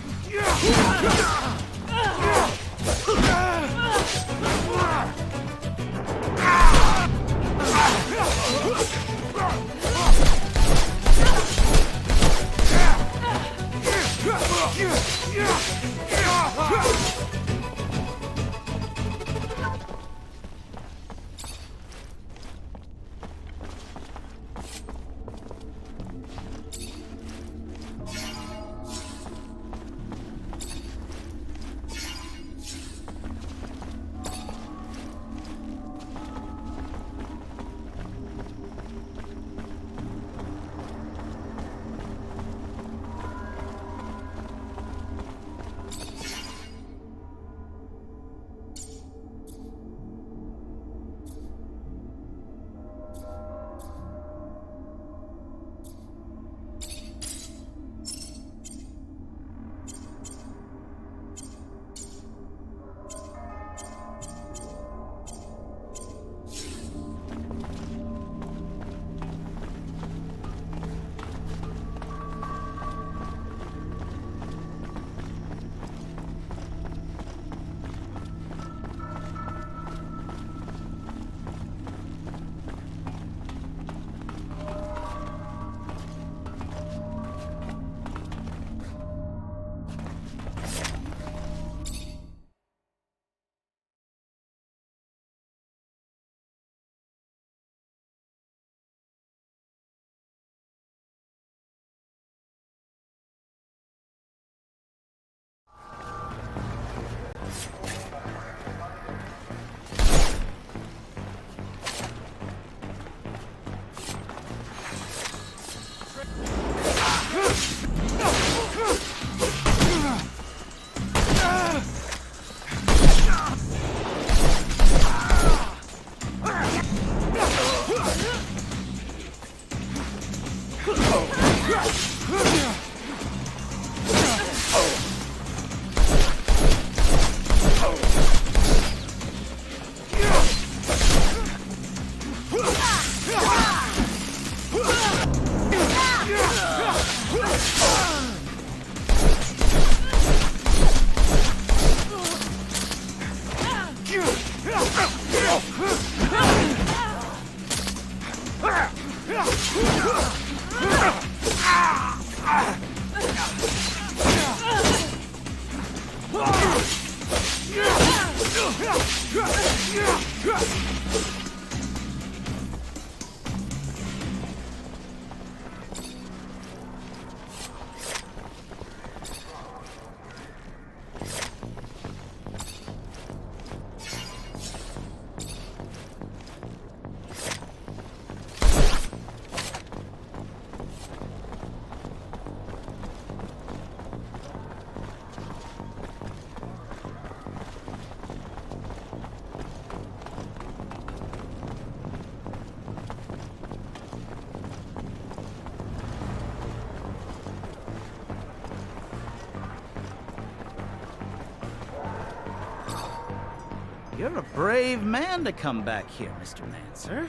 You're a brave man to come back here, Mr. Mancer.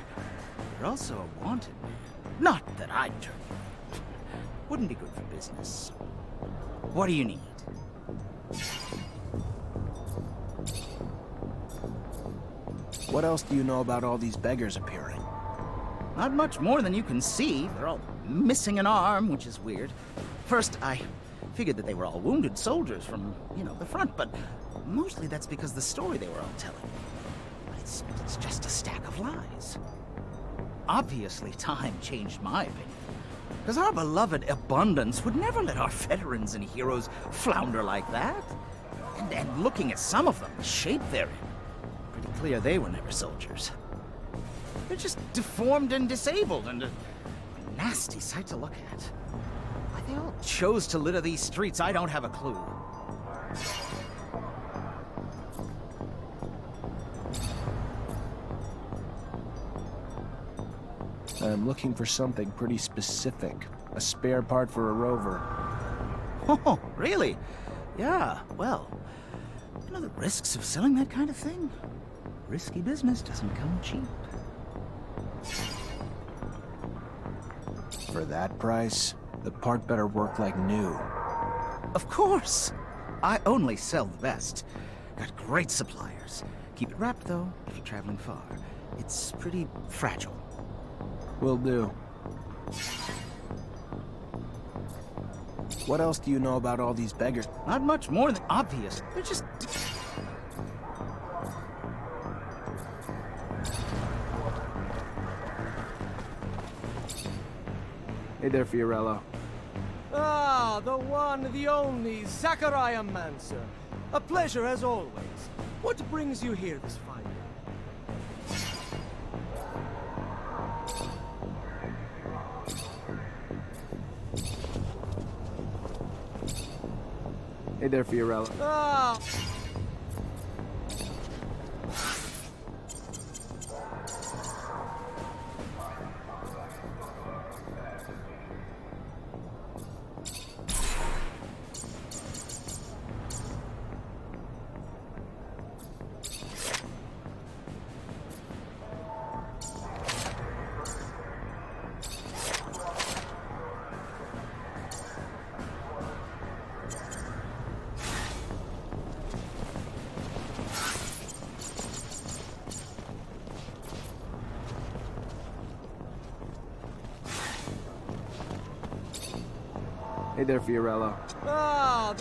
You're also a wanted man. Not that I'd turn you in. Wouldn't be good for business. What do you need? What else do you know about all these beggars appearing? Not much more than you can see. They're all missing an arm, which is weird. First, I figured that they were all wounded soldiers from, the front, but mostly that's because the story they were all telling. But it's just a stack of lies. Obviously, time changed my opinion. Because our beloved abundance would never let our veterans and heroes flounder like that. And looking at some of them, the shape they're in, pretty clear they were never soldiers. They're just deformed and disabled and a nasty sight to look at. Why they all chose to litter these streets, I don't have a clue. I'm looking for something pretty specific. A spare part for a rover. Oh, really? Yeah, well, the risks of selling that kind of thing? Risky business doesn't come cheap. For that price, the part better work like new. Of course! I only sell the best. Got great suppliers. Keep it wrapped, though, if you're traveling far. It's pretty fragile. Will do. What else do you know about all these beggars? Not much more than obvious. They're just... Hey there, Fiorello. Ah, the one, the only, Zachariah Mancer. A pleasure as always. What brings you here this fine day? Hey there, Fiorello. Ah! Hey there, Fiorello. Ah!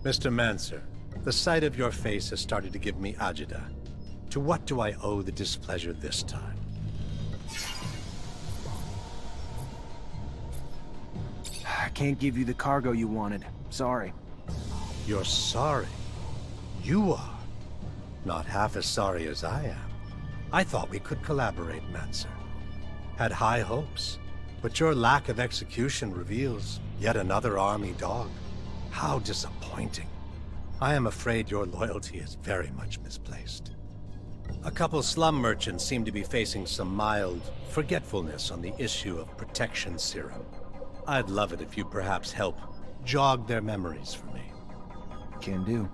Mr. Mancer, the sight of your face has started to give me agita. To what do I owe the displeasure this time? I can't give you the cargo you wanted. Sorry. You're sorry. You are. Not half as sorry as I am. I thought we could collaborate, Mancer. Had high hopes, but your lack of execution reveals yet another army dog. How disappointing. I am afraid your loyalty is very much misplaced. A couple slum merchants seem to be facing some mild forgetfulness on the issue of protection serum. I'd love it if you perhaps help jog their memories for me. Can do.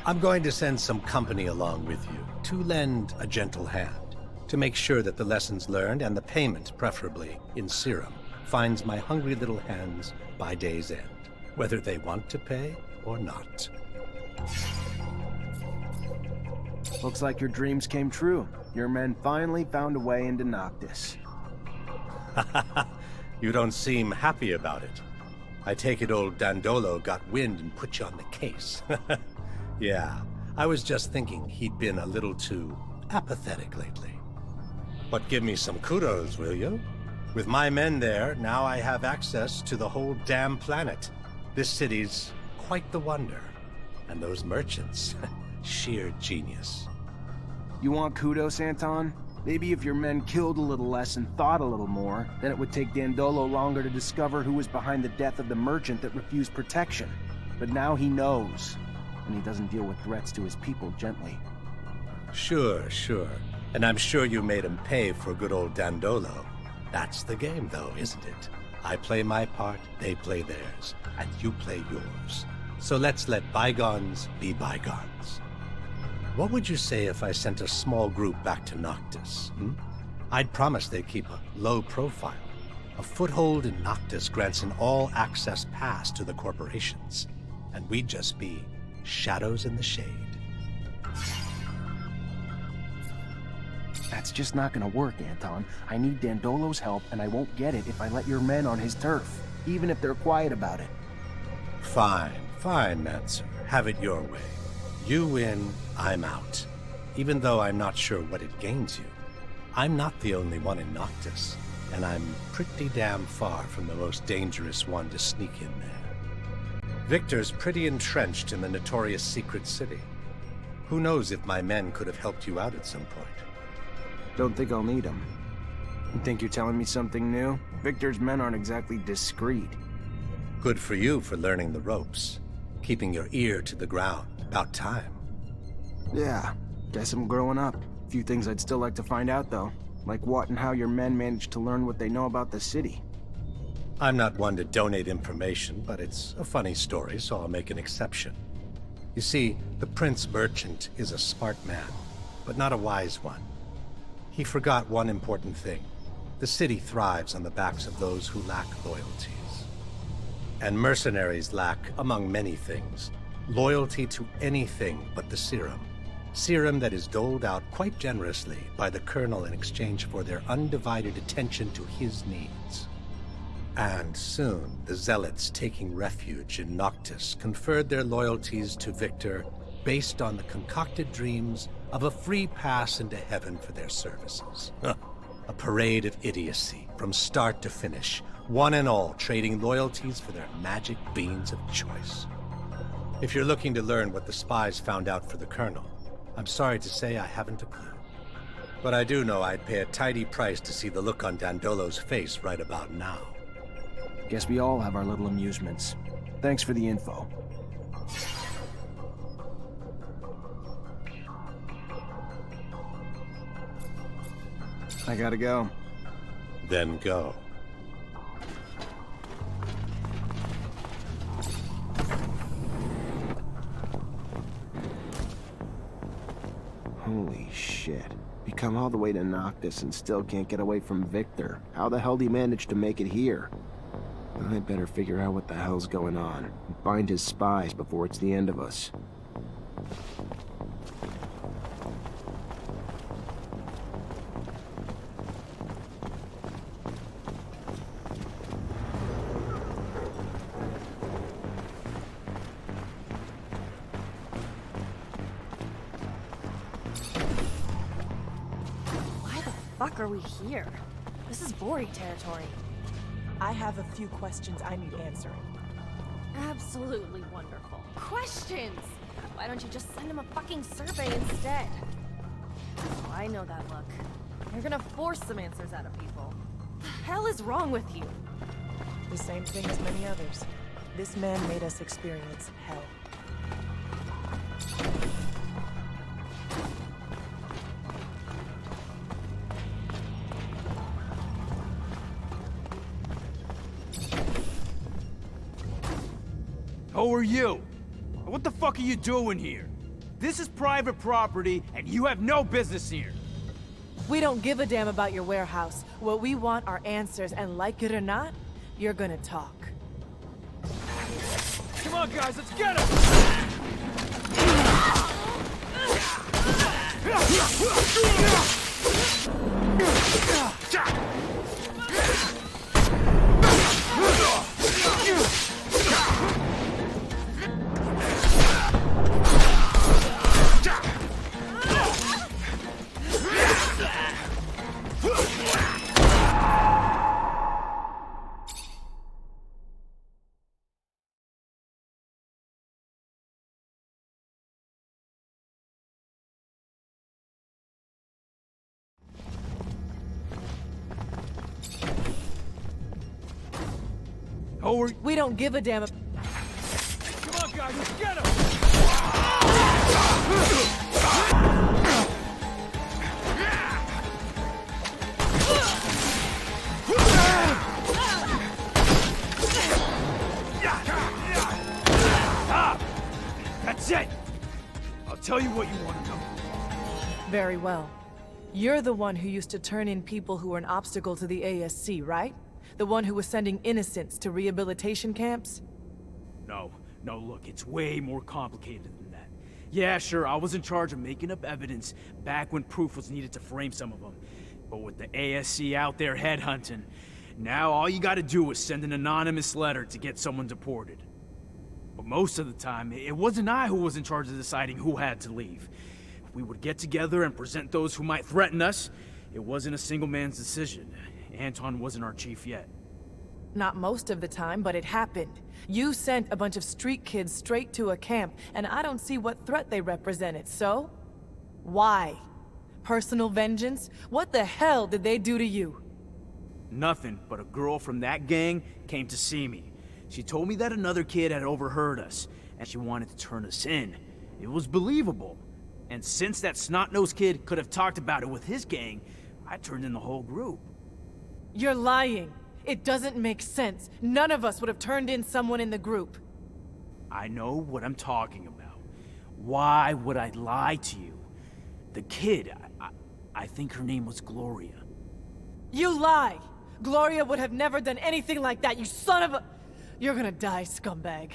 I'm going to send some company along with you to lend a gentle hand, to make sure that the lessons learned and the payment, preferably in serum, finds my hungry little hands by day's end, whether they want to pay or not. Looks like your dreams came true. Your men finally found a way into Noctis. You don't seem happy about it. I take it old Dandolo got wind and put you on the case. Yeah, I was just thinking he'd been a little too apathetic lately. But give me some kudos, will you? With my men there, now I have access to the whole damn planet. This city's quite the wonder. And those merchants, sheer genius. You want kudos, Anton? Maybe if your men killed a little less and thought a little more, then it would take Dandolo longer to discover who was behind the death of the merchant that refused protection. But now he knows, and he doesn't deal with threats to his people gently. Sure. And I'm sure you made him pay for good old Dandolo. That's the game, though, isn't it? I play my part, they play theirs, and you play yours. So let's let bygones be bygones. What would you say if I sent a small group back to Noctis? I'd promise they'd keep a low profile. A foothold in Noctis grants an all-access pass to the corporations, and we'd just be shadows in the shade. That's just not gonna work, Anton. I need Dandolo's help, and I won't get it if I let your men on his turf, even if they're quiet about it. Fine, Mancer. Have it your way. You win, I'm out. Even though I'm not sure what it gains you. I'm not the only one in Noctis, and I'm pretty damn far from the most dangerous one to sneak in there. Victor's pretty entrenched in the notorious secret city. Who knows if my men could have helped you out at some point. Don't think I'll need him. You think you're telling me something new? Victor's men aren't exactly discreet. Good for you for learning the ropes. Keeping your ear to the ground. About time. Yeah, guess I'm growing up. A few things I'd still like to find out, though. Like what and how your men managed to learn what they know about the city. I'm not one to donate information, but it's a funny story, so I'll make an exception. You see, the Prince Merchant is a smart man, but not a wise one. He forgot one important thing. The city thrives on the backs of those who lack loyalties. And mercenaries lack, among many things, loyalty to anything but the serum. Serum that is doled out quite generously by the Colonel in exchange for their undivided attention to his needs. And soon, the Zealots taking refuge in Noctis conferred their loyalties to Victor based on the concocted dreams of a free pass into heaven for their services. A parade of idiocy, from start to finish, one and all trading loyalties for their magic beans of choice. If you're looking to learn what the spies found out for the Colonel, I'm sorry to say I haven't a clue. But I do know I'd pay a tidy price to see the look on Dandolo's face right about now. Guess we all have our little amusements. Thanks for the info. I gotta go. Then go. Holy shit. We come all the way to Noctis and still can't get away from Victor. How the hell did he manage to make it here? I better figure out what the hell's going on and find his spies before it's the end of us. fuck are we here? This is Vori territory. I have a few questions I need answering. Absolutely wonderful. Questions! Why don't you just send him a fucking survey instead? Oh, I know that look. You're gonna force some answers out of people. The hell is wrong with you? The same thing as many others. This man made us experience hell. Who are you? What the fuck are you doing here? This is private property, and you have no business here. We don't give a damn about your warehouse. What we want are answers, and like it or not, you're gonna talk. Come on, guys, let's get him! We don't give a damn. Come on, guys, let's get him! Stop! That's it! I'll tell you what you want to know. Very well. You're the one who used to turn in people who were an obstacle to the ASC, right? The one who was sending innocents to rehabilitation camps? No, look, it's way more complicated than that. Yeah, sure, I was in charge of making up evidence back when proof was needed to frame some of them. But with the ASC out there headhunting, now all you gotta do is send an anonymous letter to get someone deported. But most of the time, it wasn't I who was in charge of deciding who had to leave. We would get together and present those who might threaten us. It wasn't a single man's decision. Anton wasn't our chief yet. Not most of the time, but it happened. You sent a bunch of street kids straight to a camp, and I don't see what threat they represented, so? Why? Personal vengeance? What the hell did they do to you? Nothing, but a girl from that gang came to see me. She told me that another kid had overheard us, and she wanted to turn us in. It was believable. And since that snot-nosed kid could have talked about it with his gang, I turned in the whole group. You're lying. It doesn't make sense. None of us would have turned in someone in the group. I know what I'm talking about. Why would I lie to you? The kid, I think her name was Gloria. You lie! Gloria would have never done anything like that, you son of a... You're gonna die, scumbag.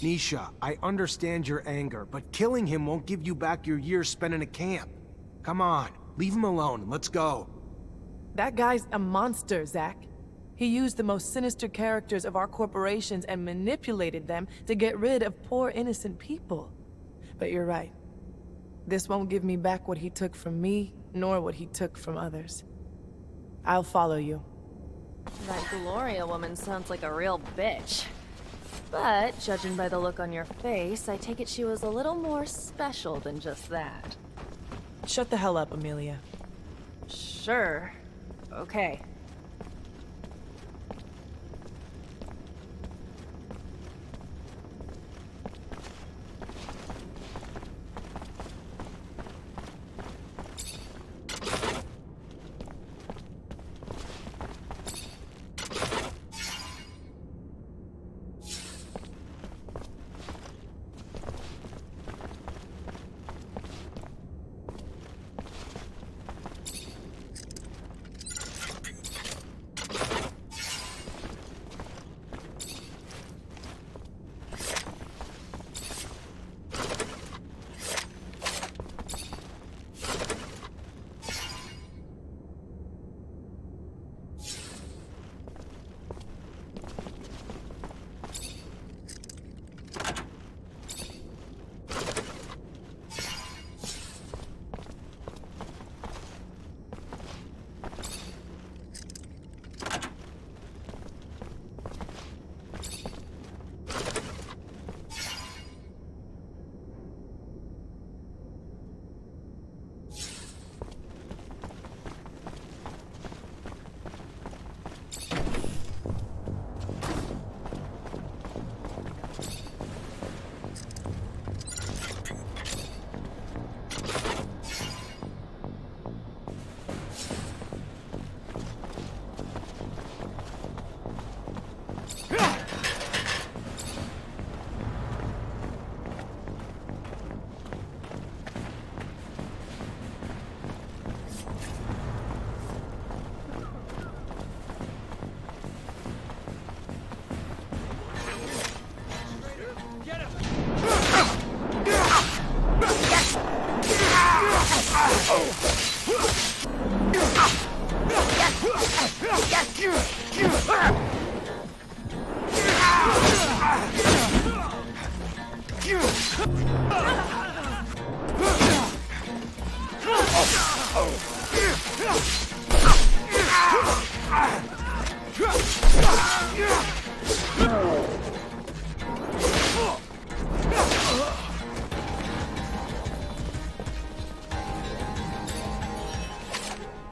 Nisha, I understand your anger, but killing him won't give you back your years spent in a camp. Come on, leave him alone and let's go. That guy's a monster, Zach. He used the most sinister characters of our corporations and manipulated them to get rid of poor innocent people. But you're right. This won't give me back what he took from me, nor what he took from others. I'll follow you. That Gloria woman sounds like a real bitch. But, judging by the look on your face, I take it she was a little more special than just that. Shut the hell up, Amelia. Sure. Okay.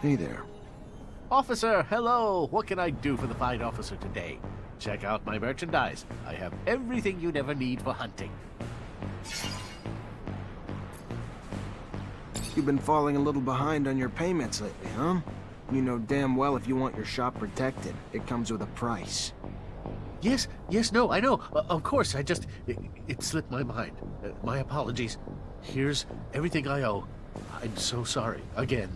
Hey there. Officer, hello! What can I do for the fine officer today? Check out my merchandise. I have everything you'd ever need for hunting. You've been falling a little behind on your payments lately, huh? You know damn well if you want your shop protected, it comes with a price. Yes, no, I know. Of course, it slipped my mind. My apologies. Here's everything I owe. I'm so sorry. Again.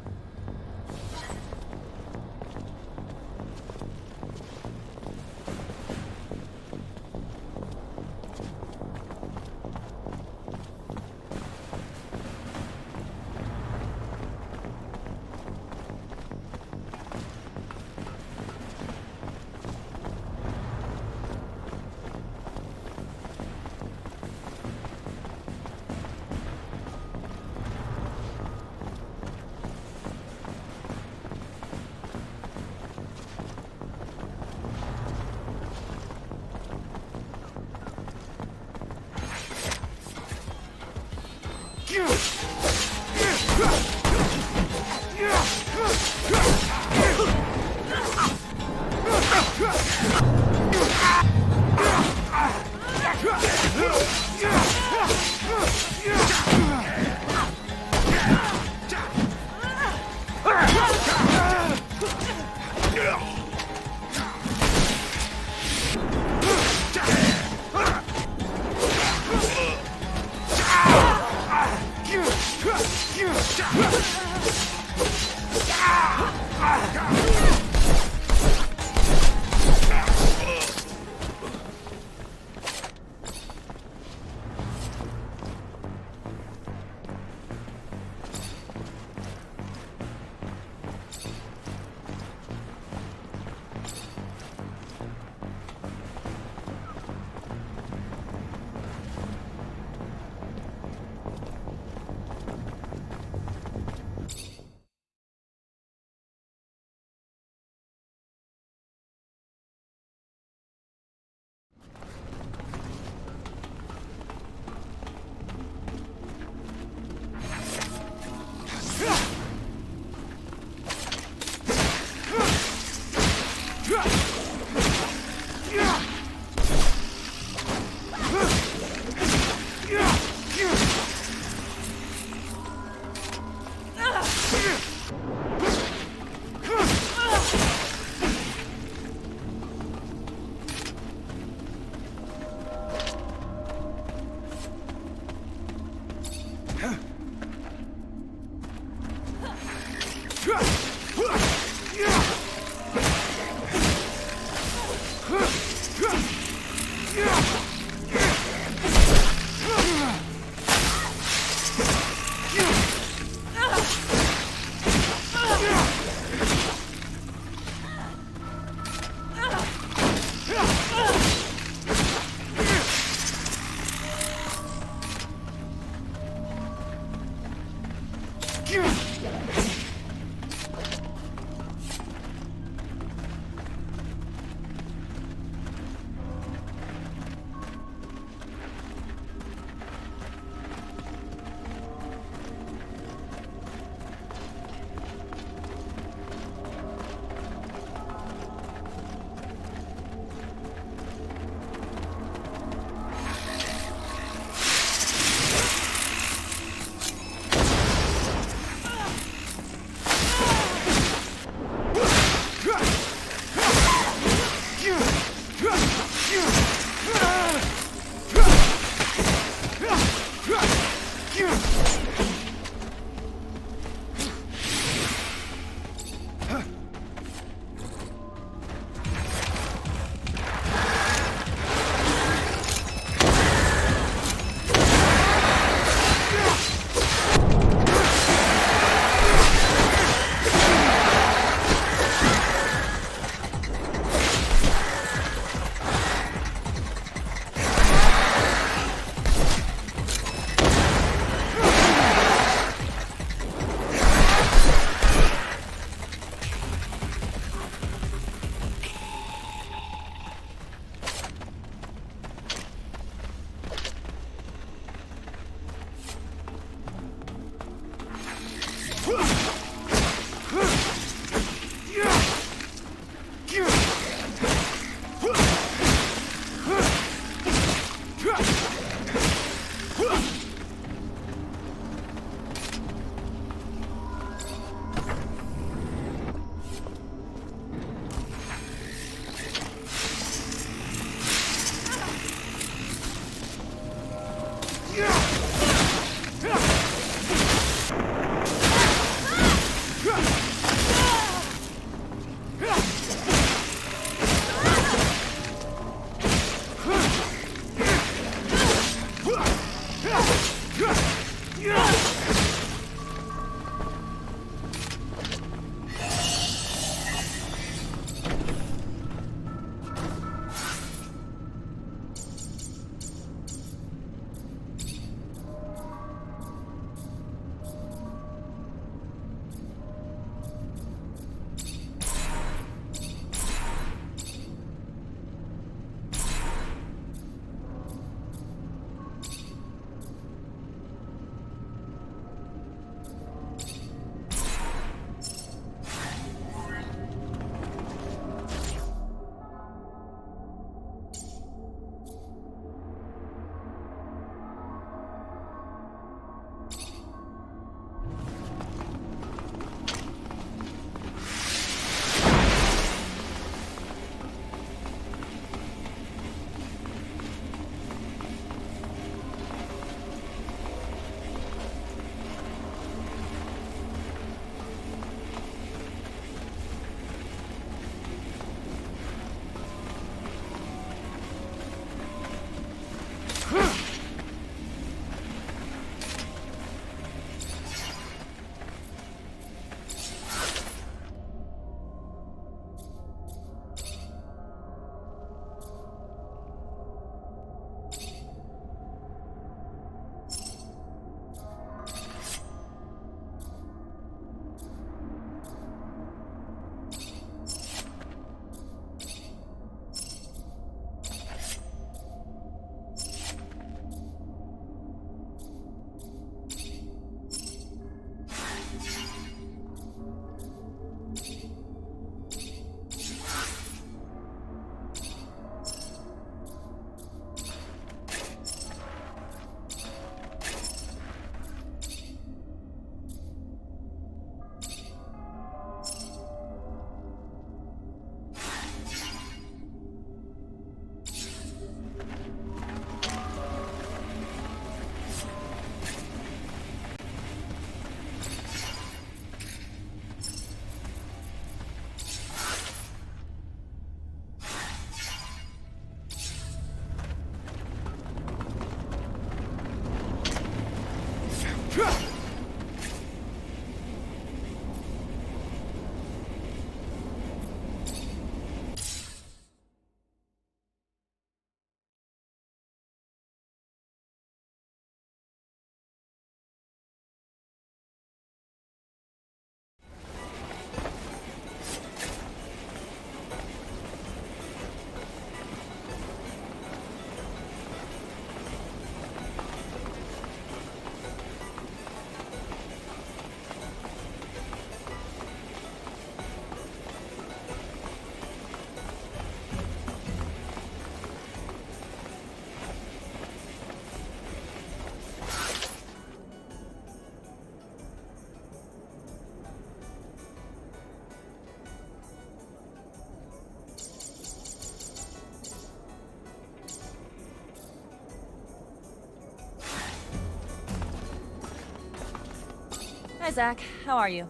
Hi, Zach. How are you?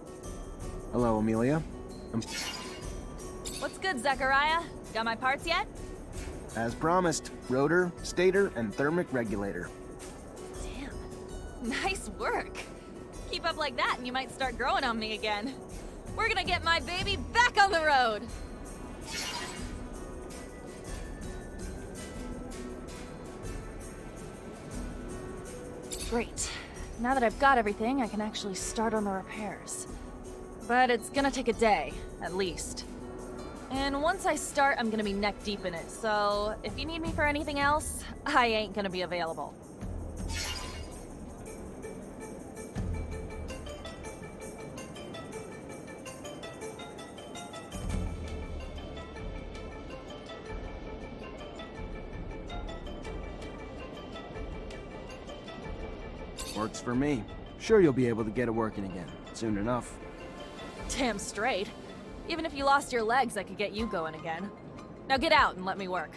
Hello, Amelia. What's good, Zachariah? Got my parts yet? As promised, rotor, stator, and thermic regulator. Damn. Nice work. Keep up like that and you might start growing on me again. We're gonna get my baby back on the road! Great. Now that I've got everything, I can actually start on the repairs. But it's gonna take a day, at least. And once I start, I'm gonna be neck deep in it, so if you need me for anything else, I ain't gonna be available. Works for me. Sure you'll be able to get it working again, soon enough. Damn straight. Even if you lost your legs, I could get you going again. Now get out and let me work.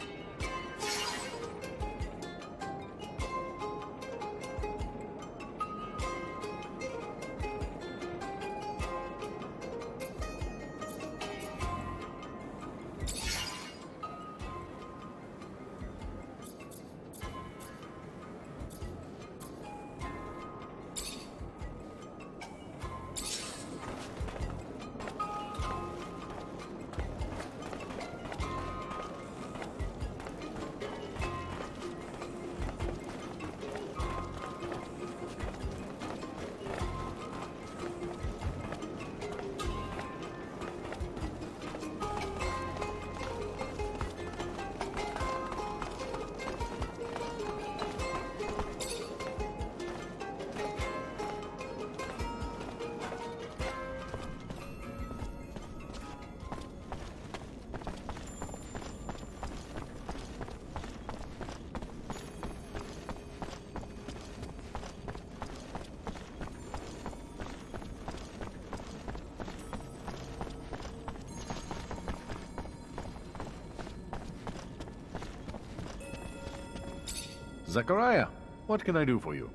Zachariah, what can I do for you?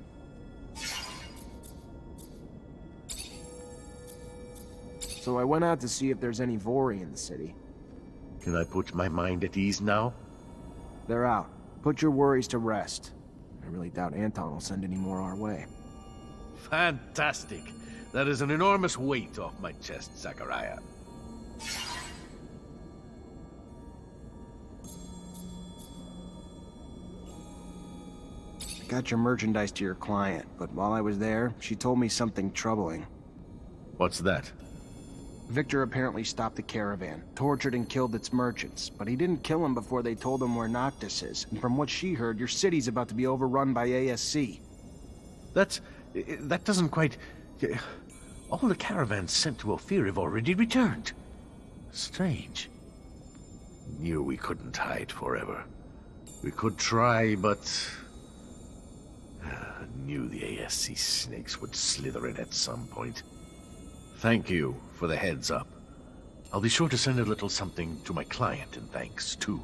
So I went out to see if there's any Vori in the city. Can I put my mind at ease now? They're out. Put your worries to rest. I really doubt Anton will send any more our way. Fantastic. That is an enormous weight off my chest, Zachariah. I got your merchandise to your client, but while I was there, she told me something troubling. What's that? Victor apparently stopped the caravan, tortured and killed its merchants, but he didn't kill them before they told him where Noctis is, and from what she heard, your city's about to be overrun by ASC. That doesn't quite... All the caravans sent to Ophir have already returned. Strange. Knew we couldn't hide forever. We could try, but... Knew the ASC snakes would slither in at some point. Thank you for the heads up. I'll be sure to send a little something to my client in thanks, too.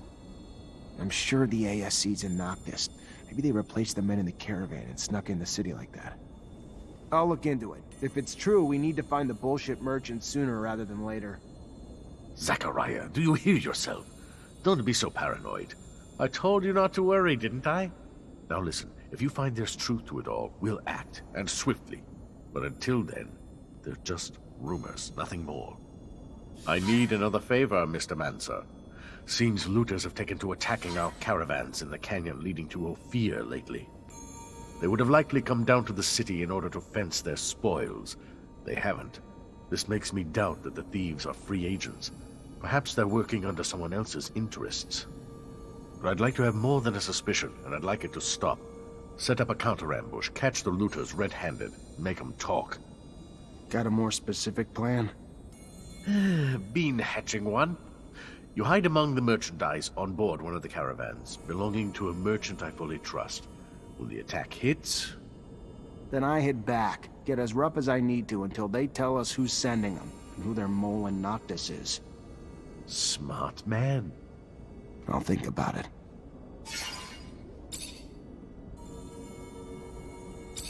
I'm sure the ASC's in Noctis. Maybe they replaced the men in the caravan and snuck in the city like that. I'll look into it. If it's true, we need to find the bullshit merchant sooner rather than later. Zachariah, do you hear yourself? Don't be so paranoid. I told you not to worry, didn't I? Now listen, if you find there's truth to it all, we'll act, and swiftly. But until then, they're just rumors, nothing more. I need another favor, Mr. Mancer. Seems looters have taken to attacking our caravans in the canyon leading to Ophir lately. They would have likely come down to the city in order to fence their spoils. They haven't. This makes me doubt that the thieves are free agents. Perhaps they're working under someone else's interests. But I'd like to have more than a suspicion, and I'd like it to stop. Set up a counter-ambush, catch the looters red-handed, make them talk. Got a more specific plan? Been hatching one. You hide among the merchandise on board one of the caravans, belonging to a merchant I fully trust. When the attack hits... Then I head back, get as rough as I need to until they tell us who's sending them, and who their mole in Noctis is. Smart man. I'll think about it.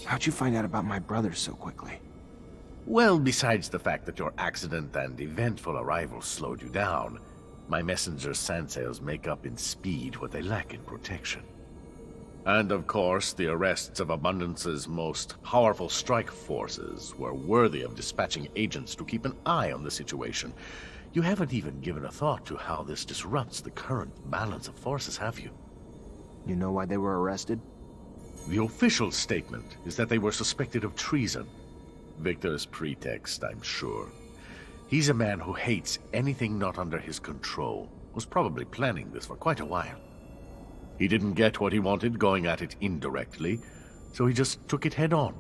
How'd you find out about my brothers so quickly? Well, besides the fact that your accident and eventful arrival slowed you down, my messenger's sandsails make up in speed what they lack in protection. And of course, the arrests of Abundance's most powerful strike forces were worthy of dispatching agents to keep an eye on the situation. You haven't even given a thought to how this disrupts the current balance of forces, have you? You know why they were arrested? The official statement is that they were suspected of treason. Victor's pretext, I'm sure. He's a man who hates anything not under his control. Was probably planning this for quite a while. He didn't get what he wanted going at it indirectly, so he just took it head on.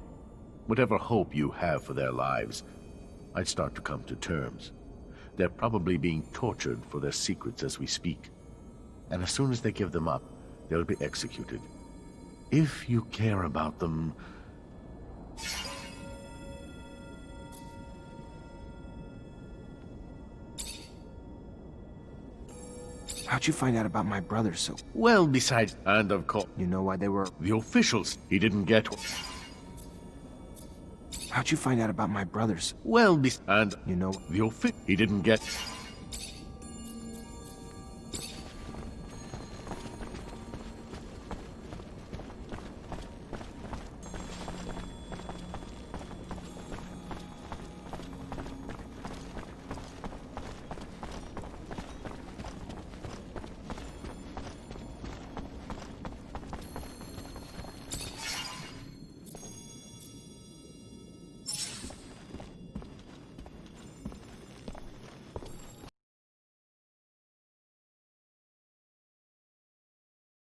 Whatever hope you have for their lives, I'd start to come to terms. They're probably being tortured for their secrets as we speak. And as soon as they give them up, they'll be executed. If you care about them... How'd you find out about my brothers so... Well, besides... And of course... You know why they were... The officials... He didn't get... How'd you find out about my brothers? Well, and... You know... The He didn't get...